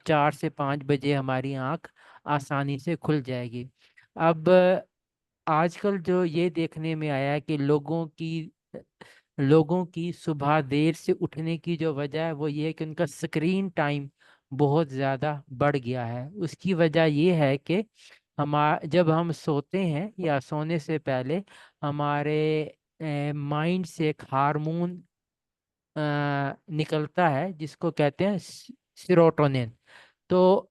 4 से 5 बजे हमारी आंख आसानी से खुल जाएगी। अब आजकल जो ये देखने में आया है कि लोगों की सुबह देर से उठने की जो वजह है वो ये है कि उनका स्क्रीन टाइम बहुत ज़्यादा बढ़ गया है। उसकी वजह ये है कि जब हम सोते हैं या सोने से पहले हमारे माइंड से एक हार्मोन निकलता है जिसको कहते हैं सीरोटोनिन। तो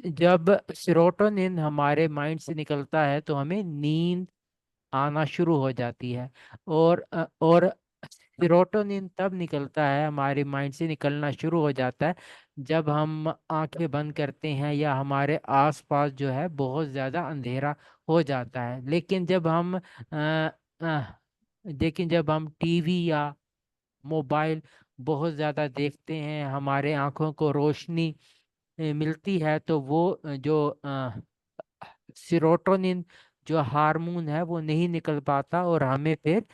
जब सीरोटोनिन हमारे माइंड से निकलता है तो हमें नींद आना शुरू हो जाती है। और सीरोटोनिन तब निकलता है, हमारे माइंड से निकलना शुरू हो जाता है जब हम आंखें बंद करते हैं या हमारे आसपास जो है बहुत ज़्यादा अंधेरा हो जाता है। लेकिन जब हम टीवी या मोबाइल बहुत ज़्यादा देखते हैं, हमारे आंखों को रोशनी मिलती है, तो वो जो सीरोटोनिन जो हार्मोन है वो नहीं निकल पाता और हमें फिर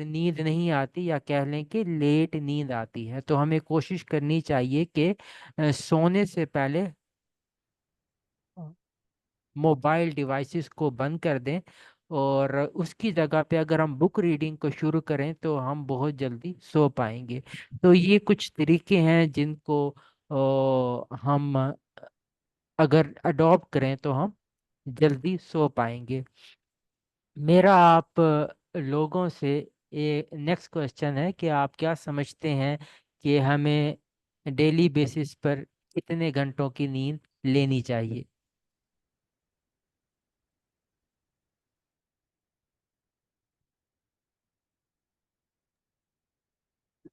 नींद नहीं आती या कह लें कि लेट नींद आती है। तो हमें कोशिश करनी चाहिए कि सोने से पहले मोबाइल डिवाइसेस को बंद कर दें और उसकी जगह पे अगर हम बुक रीडिंग को शुरू करें तो हम बहुत जल्दी सो पाएंगे। तो ये कुछ तरीके हैं जिनको हम अगर अडॉप्ट करें तो हम जल्दी सो पाएंगे। मेरा आप लोगों से ये नेक्स्ट क्वेश्चन है कि आप क्या समझते हैं कि हमें डेली बेसिस पर कितने घंटों की नींद लेनी चाहिए?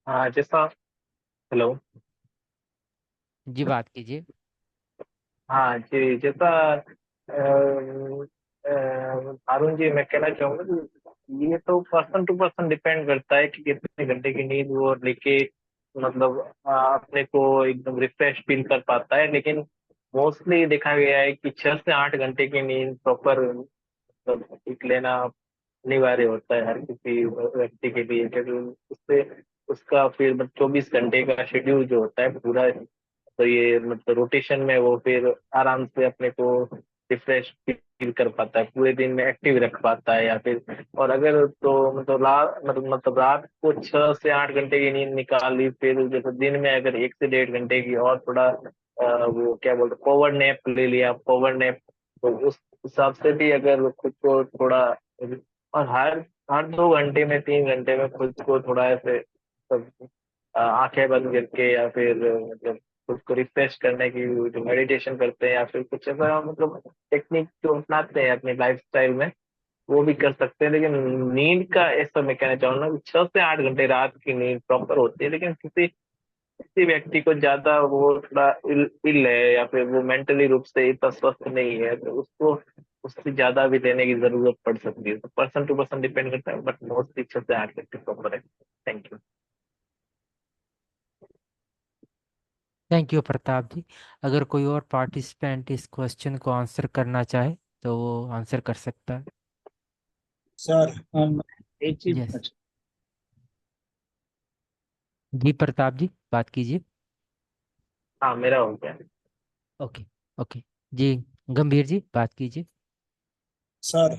हाँ जैसा, हेलो। जी, बात कीजिए। हाँ जी, जैसा अरुण जी, मैं कहना चाहूंगा कि ये तो पर्सन टू पर्सन डिपेंड करता है कि कितने घंटे की नींद वो लेके मतलब अपने को एकदम रिफ्रेश फील कर पाता है। लेकिन मोस्टली देखा गया है कि 6 से 8 घंटे की नींद प्रॉपर मतलब ठीक लेना अनिवार्य होता है हर किसी व्यक्ति के लिए, क्योंकि उससे उसका फिर 24 घंटे का शेड्यूल जो होता है पूरा, तो ये मतलब रोटेशन में वो फिर आराम से अपने को रिफ्रेश फील कर पाता है, पूरे दिन में एक्टिव रख पाता है। या फिर और अगर तो मतलब रात को 6 से 8 घंटे की नींद निकाल ली, फिर जैसे दिन में अगर 1 से 1.5 घंटे की और थोड़ा वो क्या बोलते पावर नैप ले लिया, पावर नैप, तो उस हिसाब से भी अगर खुद को थोड़ा, और हर हर 2 घंटे में 3 घंटे में खुद को थोड़ा ऐसे सब आंखें बंद करके या फिर मतलब खुद को रिफ्रेश करने की जो मेडिटेशन करते हैं या फिर कुछ ऐसा मतलब टेक्निक जो अपनाते हैं अपनी लाइफस्टाइल में, वो भी कर सकते हैं। लेकिन नींद का ऐसा मैं कहना चाहूंगा कि 6 से 8 घंटे रात की नींद प्रॉपर होती है। लेकिन किसी किसी व्यक्ति को ज्यादा वो थोड़ा इल है या फिर वो मेंटली रूप से इतना स्वस्थ नहीं है, तो उसको उससे ज्यादा भी लेने की जरूरत पड़ सकती है। तो पर्सन टू पर्सन डिपेंड करता है, बट मोस्टली 6 से 8 घंटे प्रॉपर है। Thank you. Thank you Pratap ji. अगर कोई और पार्टिसिपेंट इस क्वेश्चन को आंसर करना चाहे तो वो आंसर कर सकता है। सर। हम एक चीज, यस। अच्छा। जी प्रताप जी, बात कीजिए। हाँ मेरा हो गया। ओके। ओके। जी, गंभीर जी, बात कीजिए। सर,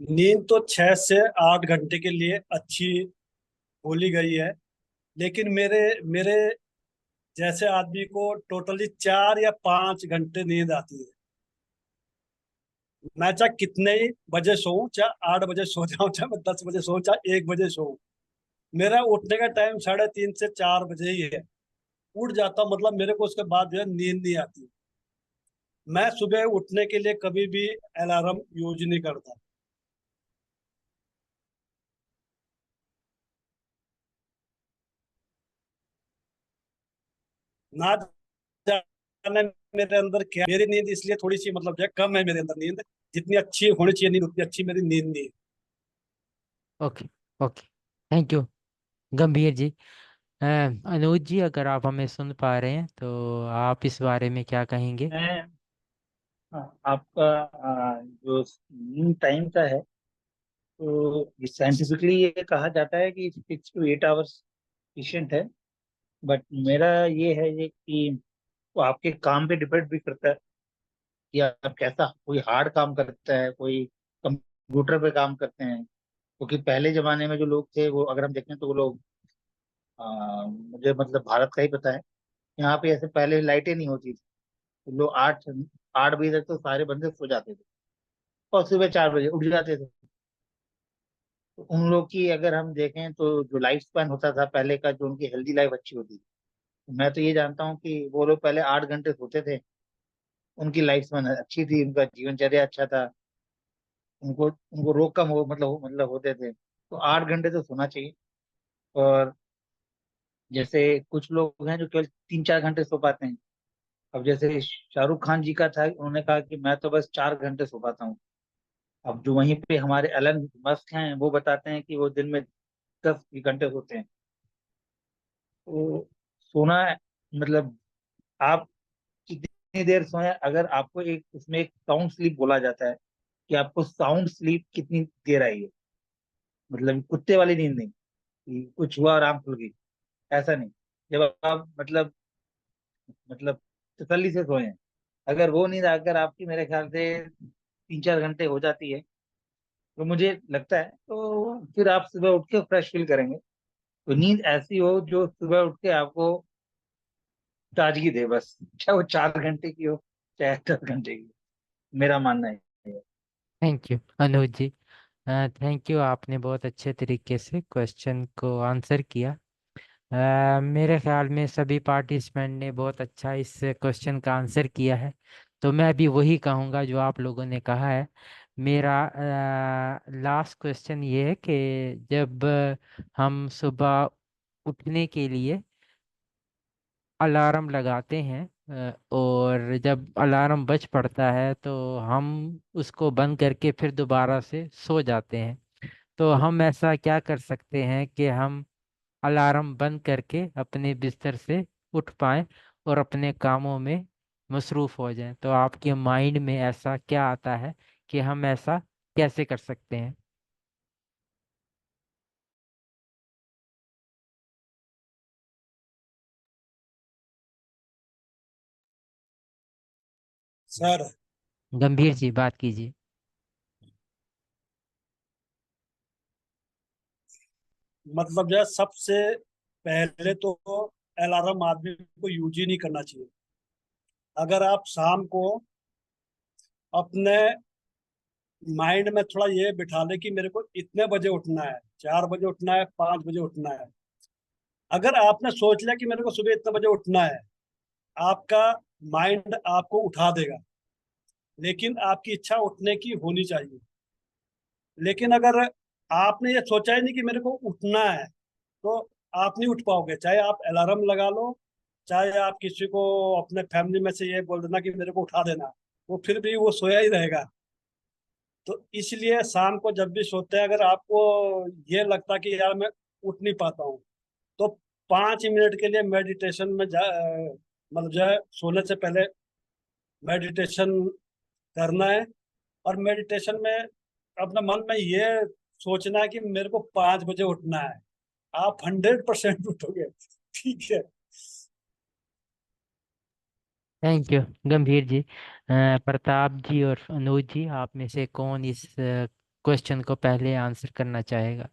नींद तो 6 से 8 घंटे के लिए अच्छी बोली गई है, लेकिन मेरे मेरे जैसे आदमी को टोटली 4 या 5 घंटे नींद आती है। मैं चाहे कितने ही बजे सोऊं, चाहे 8 बजे सो जाऊं, चाहे मैं 10 बजे सोऊं, चाहे 1 बजे सोऊं, मेरा उठने का टाइम 3:30 से 4 बजे ही है। उठ जाता हूं, मतलब मेरे को उसके बाद जो है नींद नहीं आती। मैं सुबह उठने के लिए कभी भी अलार्म यूज नहीं करता। ना जाने मेरे अंदर क्या, मेरी नींद इसलिए थोड़ी सी मतलब जो है कम है मेरे अंदर नींद। जितनी अच्छी होनी चाहिए नींद, उतनी अच्छी मेरी नींद नहीं है। ओके। ओके। थैंक यू गंभीर जी। अ, अनुज जी, अगर आप हमें सुन पा रहे हैं तो आप इस बारे में क्या कहेंगे? मैं, हाँ, आपका जो नींद टाइम का है, तो साइंटिफिकली ये कहा जाता है कि 6 to 8 आवर्स एफिशिएंट है। बट मेरा ये है ये कि वो आपके काम पे डिपेंड भी करता है कि आप कैसा, कोई हार्ड काम करता है, कोई कंप्यूटर पे काम करते हैं। क्योंकि पहले जमाने में जो लोग थे, वो अगर हम देखें तो वो लोग, मुझे मतलब भारत का ही पता है, यहाँ पे ऐसे पहले लाइटें नहीं होती थी, तो लोग 8 8 बजे तक तो सारे बंदे सो जाते थे और सुबह 4 बजे उठ जाते थे। तो उन लोग की अगर हम देखें तो जो लाइफ स्पैन होता था पहले का, जो उनकी हेल्दी लाइफ अच्छी होती थी। मैं तो ये जानता हूँ कि वो लोग पहले 8 घंटे सोते थे, उनकी लाइफ स्पैन अच्छी थी, उनका जीवनचर्या अच्छा था, उनको उनको रोग कम हो मतलब होते थे। तो 8 घंटे तो सोना चाहिए। और जैसे कुछ लोग हैं जो केवल 3 4 घंटे सो पाते हैं। अब जैसे शाहरुख खान जी का था, उन्होंने कहा कि मैं तो बस 4 घंटे सो पाता हूँ। अब जो वहीं पे हमारे एलन मस्क हैं, वो बताते हैं कि वो दिन में 10 घंटे सोते हैं। तो सोना, मतलब आप कितनी देर सोए, अगर आपको एक उसमें एक साउंड स्लीप बोला जाता है कि आपको साउंड स्लीप कितनी देर आई है, मतलब कुत्ते वाली नींद नहीं कि कुछ हुआ और आंख खुल गई, ऐसा नहीं। जब आप मतलब तसल्ली से सोए हैं, अगर वो नींद आकर आपकी मेरे ख्याल से 3 4 घंटे हो जाती है, तो मुझे लगता है तो फिर आप सुबह उठ के फ्रेश फील करेंगे। तो नींद ऐसी हो जो सुबह उठ के आपको ताजगी दे, बस चाहे वो 4 घंटे की हो चाहे 10 घंटे की हो। मेरा मानना है ये। Thank you Anuj ji. Thank you, आपने बहुत अच्छे तरीके से क्वेश्चन को आंसर किया। मेरे ख्याल में सभी पार्टिसिपेंट ने बहुत अच्छा इस क्वेश्चन का आंसर किया है। तो मैं भी वही कहूँगा जो आप लोगों ने कहा है। मेरा लास्ट क्वेश्चन ये है कि जब हम सुबह उठने के लिए अलार्म लगाते हैं, और जब अलार्म बज पड़ता है तो हम उसको बंद करके फिर दोबारा से सो जाते हैं। तो हम ऐसा क्या कर सकते हैं कि हम अलार्म बंद करके अपने बिस्तर से उठ पाएं और अपने कामों में मसरूफ हो जाएं? तो आपके माइंड में ऐसा क्या आता है कि हम ऐसा कैसे कर सकते हैं? सर, गंभीर जी बात कीजिए। मतलब जो है सबसे पहले तो अलार्म आदमी को यूज ही नहीं करना चाहिए। अगर आप शाम को अपने माइंड में थोड़ा ये बिठा ले कि मेरे को इतने बजे उठना है, 4 बजे उठना है, 5 बजे उठना है। अगर आपने सोच लिया कि मेरे को सुबह इतने बजे उठना है, आपका माइंड आपको उठा देगा। लेकिन आपकी इच्छा उठने की होनी चाहिए। लेकिन अगर आपने ये सोचा ही नहीं कि मेरे को उठना है, तो आप नहीं उठ पाओगे। चाहे आप अलार्म लगा लो, चाहे आप किसी को अपने फैमिली में से ये बोल देना कि मेरे को उठा देना, वो फिर भी वो सोया ही रहेगा। तो इसलिए शाम को जब भी सोते हैं, अगर आपको ये लगता कि यार मैं उठ नहीं पाता हूँ, तो 5 मिनट के लिए मेडिटेशन में मतलब जो है सोने से पहले मेडिटेशन करना है। और मेडिटेशन में अपने मन में ये सोचना है कि मेरे को 5 बजे उठना है। आप 100% उठोगे। ठीक है। थैंक यू गंभीर जी। प्रताप जी और अनुज जी, आप में से कौन इस क्वेश्चन को पहले आंसर करना चाहेगा?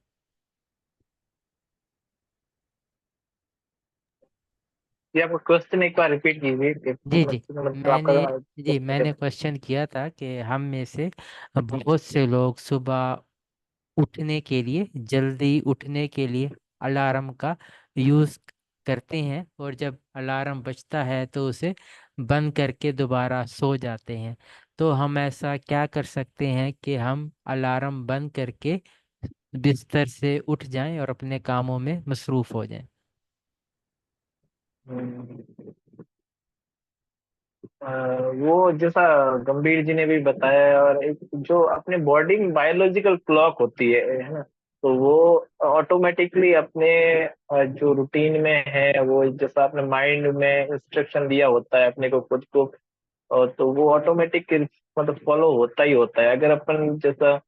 ये आपका क्वेश्चन एक बार रिपीट कीजिए जी जी। मतलब मैंने आपका। मैंने क्वेश्चन किया था कि हम में से बहुत से लोग सुबह उठने के लिए, जल्दी उठने के लिए अलार्म का यूज़ करते हैं, और जब अलार्म बजता है तो उसे बंद करके दोबारा सो जाते हैं। तो हम ऐसा क्या कर सकते हैं कि हम अलार्म बंद करके बिस्तर से उठ जाएं और अपने कामों में मसरूफ हो जाएं? हम्म, वो जैसा गंभीर जी ने भी बताया, और एक जो अपने बॉडी में बायोलॉजिकल क्लॉक होती है ना, तो वो ऑटोमेटिकली अपने जो रूटीन में है, वो जैसा अपने माइंड में इंस्ट्रक्शन दिया होता है अपने को खुद को, और तो वो ऑटोमेटिक मतलब फॉलो होता ही होता है। अगर अपन जैसा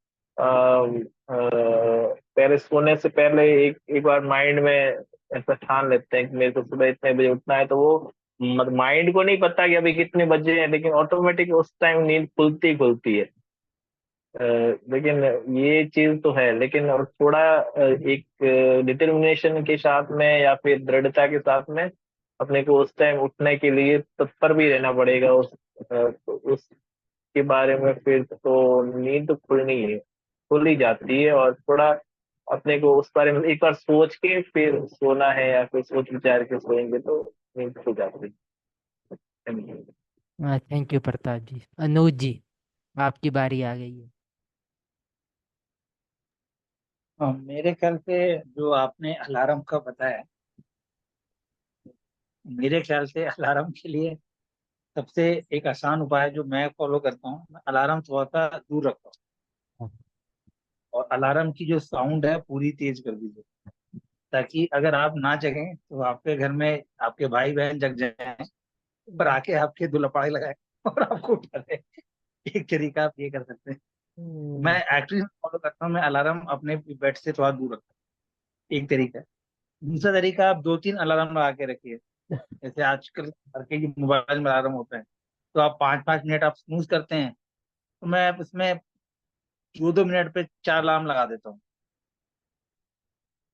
पहले सोने से पहले एक एक बार माइंड में ऐसा ठान लेते हैं कि मेरे को सुबह इतने बजे उठना है, तो वो मतलब माइंड को नहीं पता कि अभी कितने बजे हैं, लेकिन ऑटोमेटिक उस टाइम नींद खुलती ही खुलती है। अ, लेकिन ये चीज तो है, लेकिन और थोड़ा एक डिटर्मिनेशन के साथ में या फिर दृढ़ता के साथ में अपने को उस टाइम उठने के लिए तत्पर भी रहना पड़ेगा। उसके बारे में फिर तो नींद तो खुलनी है, खुल ही जाती है। और थोड़ा अपने को उस बारे में एक बार सोच के फिर सोना है या फिर सोच विचार के सोएंगे तो नींद खुल जाती है। थैंक यू प्रताप जी। अनुज जी, आपकी बारी आ गई है। मेरे ख्याल से जो आपने अलार्म का बताया, मेरे ख्याल से अलार्म के लिए सबसे एक आसान उपाय जो मैं फॉलो करता हूँ, मैं अलार्म थोड़ा सा दूर रखता हूँ और अलार्म की जो साउंड है पूरी तेज कर दीजिए, ताकि अगर आप ना जगें तो आपके घर में आपके भाई बहन जग जाएं पर आके आपके दुलपाड़े लगाए और आपको उठा दे। एक तरीका आप ये कर सकते हैं। मैं हम्म। एक्चुअली फॉलो करता हूँ, मैं अलार्म अपने बेड से थोड़ा दूर रखता हूँ, एक तरीका है। दूसरा तरीका, आप 2-3 अलार्म लगा के रखिए। जैसे आजकल हर के मोबाइल में अलार्म होते हैं, तो आप 5-5 मिनट आप स्नूज करते हैं, तो मैं उसमें 2-2 मिनट पे 4 अलार्म लगा देता हूँ।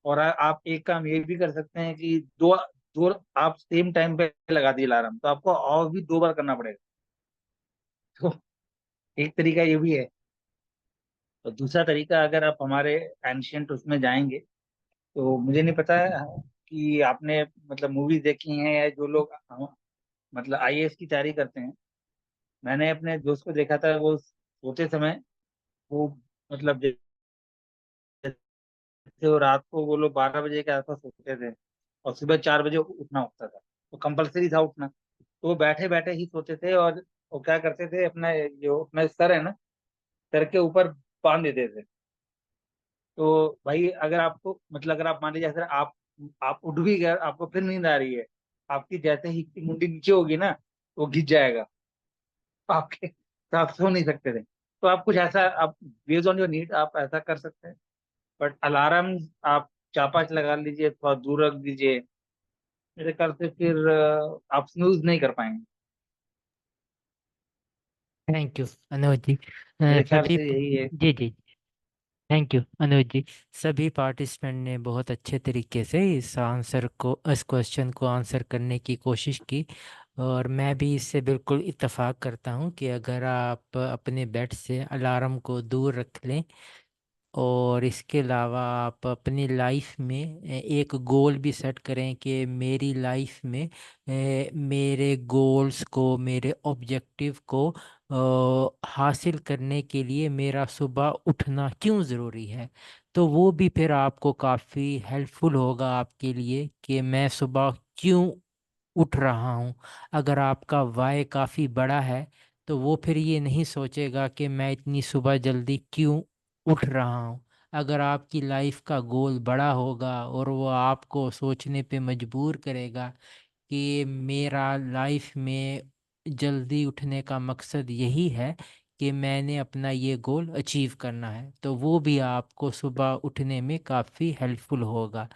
और आप एक काम ये भी कर सकते हैं कि दो दो आप सेम टाइम पे लगा दिए अलार्म, तो आपको और भी 2 बार करना पड़ेगा। तो एक तरीका ये भी है। तो दूसरा तरीका, अगर आप हमारे एंशियंट उसमें जाएंगे, तो मुझे नहीं पता है कि आपने मतलब मूवीज देखी हैं, या जो लोग मतलब आईएएस की तैयारी करते हैं। मैंने अपने दोस्त को देखा था, वो सोते समय वो मतलब जैसे वो रात को वो लोग 12 बजे के आसपास सोते थे और सुबह 4 बजे उठना होता था, तो कंपलसरी था उठना। तो वो बैठे बैठे ही सोते थे, और वो क्या करते थे, अपना जो अपना सर है ना, सर के ऊपर बांध देते थे। तो भाई अगर आपको मतलब अगर आप मान लीजिए अगर आप उठ भी गए, आपको फिर नींद आ रही है, आपकी जैसे ही मुंडी नीचे होगी ना, वो घिस जाएगा आपके, तो आप सो नहीं सकते थे। तो आप कुछ ऐसा, आप बेस्ड ऑन योर नीड आप ऐसा कर सकते हैं। बट अलार्म आप 4-5 लगा लीजिए, थोड़ा दूर रख दीजिए, मेरे ख्याल से फिर आप स्नूज नहीं कर पाएंगे। थैंक यू अनुज जी। मेरे ख्याल सभी से यही है। जी जी, थैंक यू अनुज जी। सभी पार्टिसिपेंट ने बहुत अच्छे तरीके से इस क्वेश्चन को आंसर करने की कोशिश की। और मैं भी इससे बिल्कुल इत्तेफाक करता हूँ कि अगर आप अपने बेड से अलार्म को दूर रख लें, और इसके अलावा आप अपनी लाइफ में एक गोल भी सेट करें कि मेरी लाइफ में मेरे गोल्स को, मेरे ऑब्जेक्टिव को हासिल करने के लिए मेरा सुबह उठना क्यों ज़रूरी है। तो वो भी फिर आपको काफ़ी हेल्पफुल होगा आपके लिए कि मैं सुबह क्यों उठ रहा हूँ। अगर आपका वाय काफ़ी बड़ा है, तो वो फिर ये नहीं सोचेगा कि मैं इतनी सुबह जल्दी क्यों उठ रहा हूँ। अगर आपकी लाइफ का गोल बड़ा होगा और वो आपको सोचने पे मजबूर करेगा कि मेरा लाइफ में जल्दी उठने का मकसद यही है कि मैंने अपना ये गोल अचीव करना है, तो वो भी आपको सुबह उठने में काफ़ी हेल्पफुल होगा।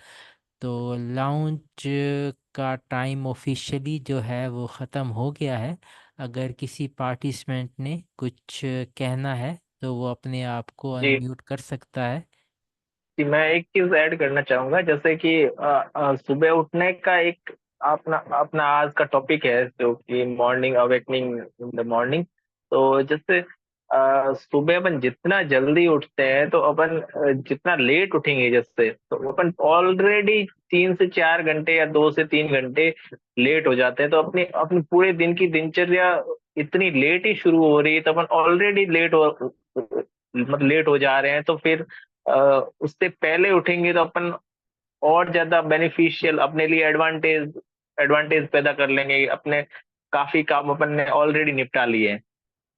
तो लाउंज का टाइम ऑफिशियली जो है वो ख़त्म हो गया है। अगर किसी पार्टिसिपेंट ने कुछ कहना है तो वो अपने आप को जी अनम्यूट कर सकता है। जी, मैं एक चीज ऐड करना चाहूंगा, जैसे कि सुबह उठने का एक अपना अपना आज का टॉपिक है जो कि morning awakening in the morning. तो जैसे सुबह अपन जितना जल्दी उठते हैं तो अपन जितना लेट उठेंगे, जैसे तो अपन ऑलरेडी 3 से 4 घंटे या 2 से 3 घंटे लेट हो जाते हैं। तो अपनी अपनी पूरे दिन की दिनचर्या इतनी लेट ही शुरू हो रही है, तो अपन ऑलरेडी लेट हो जा रहे हैं। तो फिर अ, उससे पहले उठेंगे तो अपन और ज्यादा बेनिफिशियल अपने लिए एडवांटेज एडवांटेज पैदा कर लेंगे। अपने काफी काम अपन ने ऑलरेडी निपटा लिए हैं,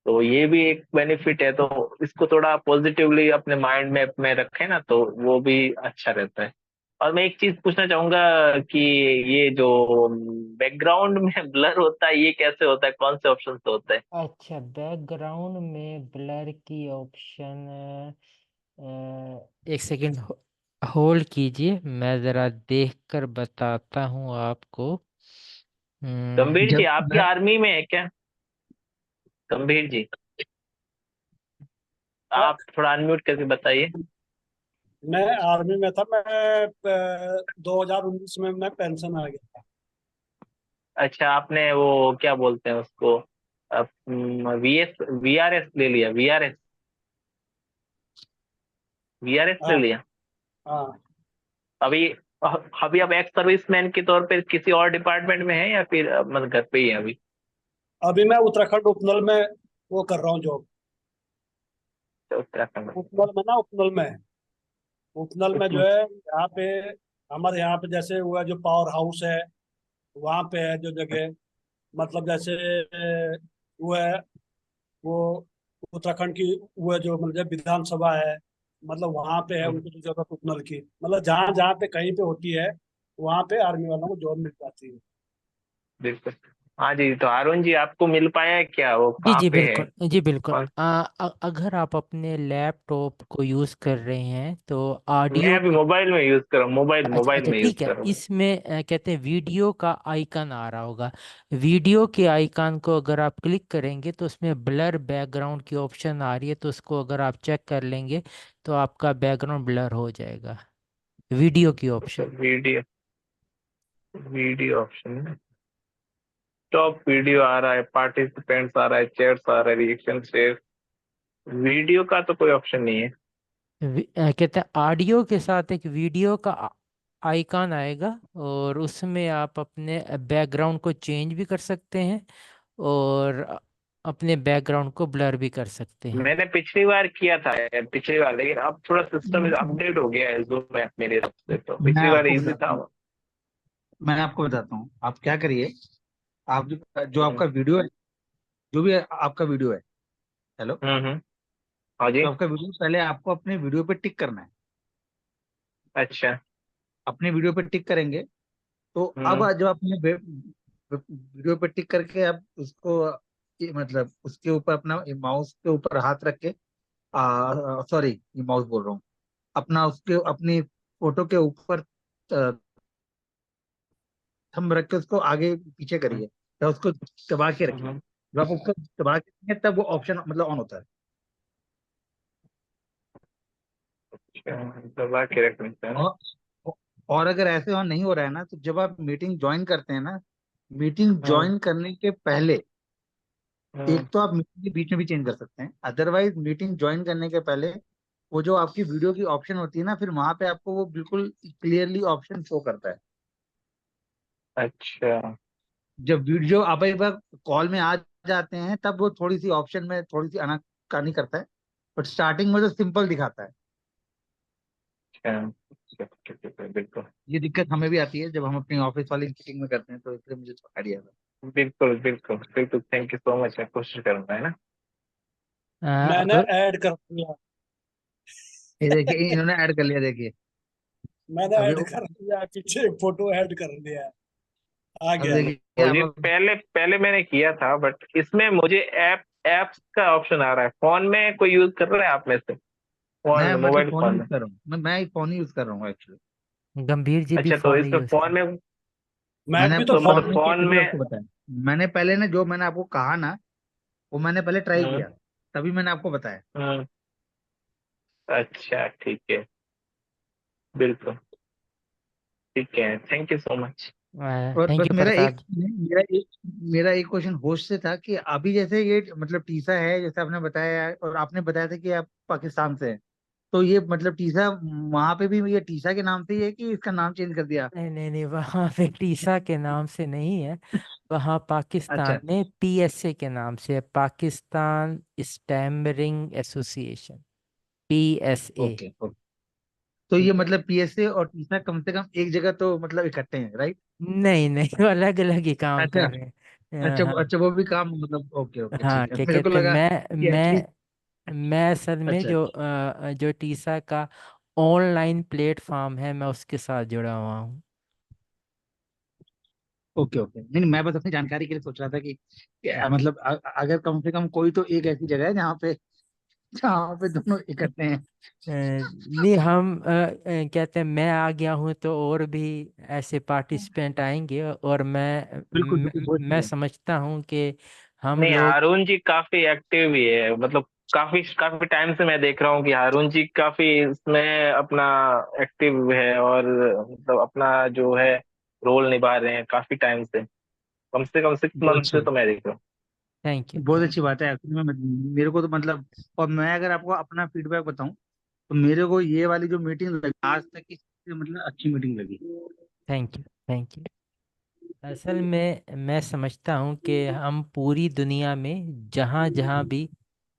तो ये भी एक बेनिफिट है। तो इसको थोड़ा पॉजिटिवली अपने माइंड में रखें ना, तो वो भी अच्छा रहता है। और मैं एक चीज पूछना चाहूंगा कि ये जो बैकग्राउंड में ब्लर होता है, ये कैसे होता है, कौन से ऑप्शन से होता है? अच्छा, बैकग्राउंड में ब्लर की ऑप्शन, एक सेकेंड होल्ड कीजिए, मैं ज़रा देख कर बताता हूँ आपको। हम्म, गंभीर जी, जब आपकी मैं आर्मी में है क्या? गंभीर जी, मैं आप थोड़ा अनम्यूट करके बताइए। मैं आर्मी में था। मैं 2019 में मैं पेंशन आ गया। अच्छा, आपने वो क्या बोलते हैं उसको, वीआरएस ले लिया? वीआरएस ले हाँ लिया। हाँ। अभी अभी आप एक्स सर्विसमैन के तौर पे किसी और डिपार्टमेंट में है या फिर मतलब घर पे ही है अभी? अभी मैं उत्तराखंड उपनल में वो कर रहा हूँ जॉब। तो उत्तराखंड में। उपनल में ना, उपनल में जो उसमें है यहाँ पे, हमारे यहाँ पे जैसे वो है जो पावर हाउस है, वहाँ पे है जो जगह, मतलब जैसे वो है वो उत्तराखंड की वो है जो मतलब विधानसभा है, मतलब वहाँ पे है उनको जो जरूरत उपनल की, मतलब जहाँ जहाँ पे कहीं पे होती है वहाँ पे आर्मी वालों को जॉब मिल जाती है। बिल्कुल। हाँ जी, तो अरुण जी आपको मिल पाया है क्या? वो जी कहाँ जी पे है? बिल्कुल, जी बिल्कुल। कौन? अगर आप अपने लैपटॉप को यूज़ कर रहे हैं तो मैं ऑडियो अभी के। मोबाइल में यूज कर रहा हूँ, मोबाइल अच्छा मोबाइल अच्छा, में यूज ठीक है। कर रहा हूँ। इसमें कहते हैं वीडियो का आइकन आ रहा होगा। वीडियो के आइकन को अगर आप क्लिक करेंगे तो उसमें ब्लर बैकग्राउंड की ऑप्शन आ रही है, तो उसको अगर आप चेक कर लेंगे तो आपका बैकग्राउंड ब्लर हो जाएगा। वीडियो की अच्छा, option. Video, video option, top video आ रहा है, पार्टिसिपेंट्स आ रहा है, चैट्स आ रहा है, रिएक्शन शेयर। वीडियो का तो कोई ऑप्शन नहीं है। कहते हैं ऑडियो के साथ एक वीडियो का आइकन आएगा, और उसमें आप अपने बैकग्राउंड को चेंज भी कर सकते हैं, और अपने बैकग्राउंड को ब्लर भी कर सकते हैं। मैंने पिछली बार किया था यार, पिछली बार, लेकिन अब थोड़ा सिस्टम अपडेट हो गया है जूम में मेरे हिसाब से, तो मैं पिछली बार आपको इजी बताता था। हूँ मैं आपको बताता हूँ आप क्या करिए। आप जो हम्म आपका वीडियो है, जो भी आपका वीडियो है, हेलो, हम्म। हाँ जी। जो आपका वीडियो, पहले आपको अपने वीडियो पे टिक करना है। अच्छा। अपने वीडियो पे टिक करेंगे तो अब हम्म जब अपने वीडियो पे टिक करके आप उसको मतलब उसके ऊपर अपना माउस के ऊपर हाथ रख के, सॉरी, ये माउस बोल रहा हूँ, अपना उसके अपनी फोटो के ऊपर थंब रख के उसको आगे पीछे हम्म करिए, या उसको दबा के रखिए। हम्म। जब आप उसको दबा के रखेंगे तब वो ऑप्शन मतलब ऑन होता है। अच्छा, दबा के रखना है ना? और और अगर ऐसे ऑन नहीं हो रहा है ना, तो जब आप मीटिंग ज्वाइन करते हैं ना, मीटिंग हम्म ज्वाइन करने के पहले, हम्म। एक तो आप मीटिंग के बीच में भी चेंज कर सकते हैं, अदरवाइज मीटिंग ज्वाइन करने के पहले वो जो आपकी वीडियो की ऑप्शन होती है ना, फिर वहां पे आपको वो बिल्कुल क्लियरली ऑप्शन शो करता है। अच्छा जब वीडियो आप एक बार कॉल में आ जाते हैं तब वो थोड़ी सी ऑप्शन में थोड़ी सी आनाकानी करता है, बट स्टार्टिंग में तो सिंपल दिखाता है। अच्छा। ठीक है, ठीक है, बिल्कुल ये दिक्कत हमें भी आती है जब हम अपनी ऑफिस वाली मीटिंग में करते हैं, तो इसलिए मुझे तो आइडिया है। बिल्कुल बिल्कुल बिल्कुल, थैंक यू सो मच, मैं कोशिश करूंगा, है ना? मैंने अगर ऐड कर दिया। ये देखिए, इन्होंने ऐड कर लिया, देखिए। मैंने अभी ऐड कर दिया, पीछे फोटो ऐड कर दिया। आ अब गया। देखिए मुझे आप। पहले पहले मैंने किया था, बट इसमें मुझे एप्स का ऑप्शन आ रहा है। फोन में कोई यूज कर रहा है आप में से? फोन मैं में, मतलब मोबाइल फोन फोन यूज में? कर रहा हूँ, मैं फोन यूज कर रहा हूँ एक्चुअली। गंभीर जी भी अच्छा, तो फोन इसमें यूज फोन कर। में, मैं मैंने भी तो आपको तो फोन। फोन मतलब में फोन तभी में। आपको बताया। मैंने पहले ना, जो मैंने आपको कहा ना, वो मैंने पहले ट्राई हम्म किया, तभी मैंने आपको बताया। हम्म। अच्छा ठीक है, बिल्कुल, ठीक है, थैंक यू सो मच। और थैंक बस यू मेरा एक प्रताप। मेरा एक क्वेश्चन होस्ट से था कि अभी जैसे ये मतलब टीसा है, जैसे आपने बताया, और आपने बताया था कि आप पाकिस्तान से हैं, तो ये मतलब टीसा वहां पे भी ये टीसा के नाम से ही है कि इसका नाम चेंज कर दिया? नहीं नहीं नहीं, वहाँ पे टीसा के नाम से नहीं है। वहाँ पाकिस्तान अच्छा। में पीएसए के नाम से है, Pakistan stammering association, PSA. Okay okay. तो ये ठीक है। मतलब पीएसए और टीसा कम से कम एक जगह तो मतलब इकट्ठे हैं, राइट? नहीं नहीं, वो अलग अलग ही काम अच्छा कर रहे हैं। अच्छा हाँ अच्छा, वो भी काम मतलब, ओके ओके, हाँ, ठीक है, क्या मेरे को कहते हैं, लगा मैं कि एटलीस्ट। मैं असल में अच्छा, जो टीसा का ऑनलाइन प्लेटफॉर्म है, मैं उसके साथ जुड़ा हुआ हूँ। ओके ओके, नहीं नहीं, मैं बस अपनी जानकारी के लिए सोच रहा था कि मतलब अगर कम से कम कोई तो एक ऐसी जगह है जहाँ पे दोनों इकट्ठे हैं। नहीं, हम कहते हैं मैं आ गया हूँ तो और भी ऐसे पार्टिसिपेंट आएंगे, और बिल्कुल बिल्कुल, बहुत मैं शुक्रिया। समझता हूँ कि हम नहीं, लोग। हारून जी काफी एक्टिव भी है, मतलब काफी काफी टाइम से मैं देख रहा हूँ कि हारून जी काफी इसमें अपना एक्टिव है, और मतलब अपना जो है रोल निभा रहे हैं काफी टाइम से, कम 6 मंथ बहुत से तो मैं देख रहा थैंक यू बहुत थैंक अच्छी बात है एक्चुअली में, मेरे को तो मतलब, और मैं अगर आपको अपना फीडबैक बताऊं, तो मेरे को ये वाली जो मीटिंग लगी आज तक की सबसे मतलब अच्छी मीटिंग लगी। Thank you thank you. असल में मैं समझता हूँ कि हम पूरी दुनिया में जहाँ जहाँ भी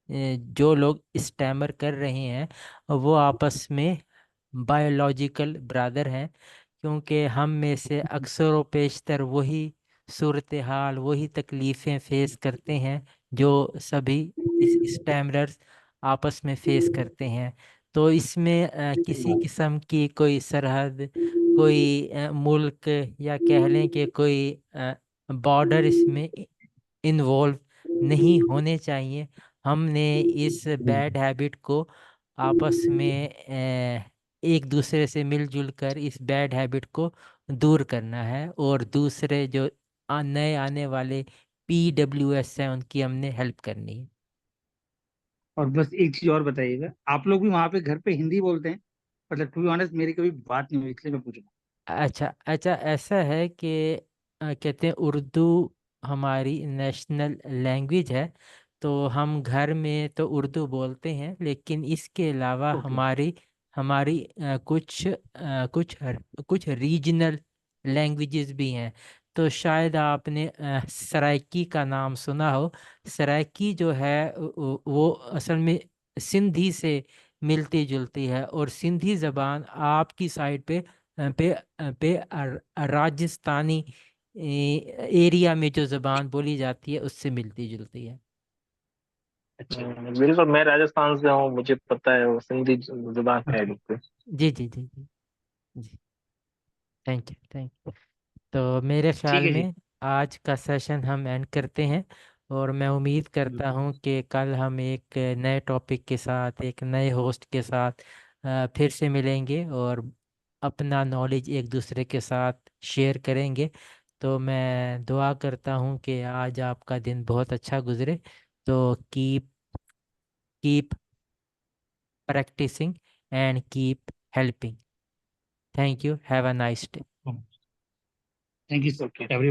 जो लोग स्टैमर कर रहे हैं, वो आपस में बायोलॉजिकल ब्रदर हैं, क्योंकि हम में से अक्सर व पेशतर वही सूरत हाल, वही तकलीफ़ें फेस करते हैं जो सभी इस स्टैमरर्स आपस में फेस करते हैं। तो इसमें किसी किस्म की कोई सरहद, कोई मुल्क, या कह लें कि कोई बॉर्डर इसमें इन्वॉल्व नहीं होने चाहिए। हमने इस बैड हैबिट को आपस में एक दूसरे से मिलजुल कर इस बैड हैबिट को दूर करना है, और दूसरे जो नए आने वाले PWS हैं उनकी हमने हेल्प करनी है। और बस एक चीज और बताइएगा, आप लोग भी वहां पे घर पे हिंदी बोलते हैं? मतलब टू बी ऑनेस्ट मेरी कभी बात नहीं हुई, इसलिए मैं पूछ रहा अच्छा अच्छा, ऐसा है कि कहते हैं उर्दू हमारी नेशनल लैंग्वेज है, तो हम घर में तो उर्दू बोलते हैं, लेकिन इसके अलावा हूँ। ओके। हमारी हमारी कुछ रीजनल लैंग्वेजेस भी हैं। तो शायद आपने सराइकी का नाम सुना हो। सराइकी जो है वो असल में सिंधी से मिलती जुलती है, और सिंधी ज़बान आपकी साइड पे राजस्थानी एरिया में जो जबान बोली जाती है उससे मिलती जुलती है। अच्छा। बिल्कुल, मैं राजस्थान से हूँ, मुझे पता है वो सिंधी जुबान है बिल्कुल। जी जी जी जी जी। Thank you thank you. तो मेरे ठीक ख्याल है जी। में आज का सेशन हम एंड करते हैं, और मैं उम्मीद करता बिल्कुल। हूँ कि कल हम एक नए टॉपिक के साथ, एक नए होस्ट के साथ फिर से मिलेंगे, और अपना नॉलेज एक दूसरे के साथ शेयर करेंगे। तो मैं दुआ करता हूँ कि आज आपका दिन बहुत अच्छा गुजरे। तो keep keep practicing and keep helping. Thank you, have a nice day. Thank you okay. Every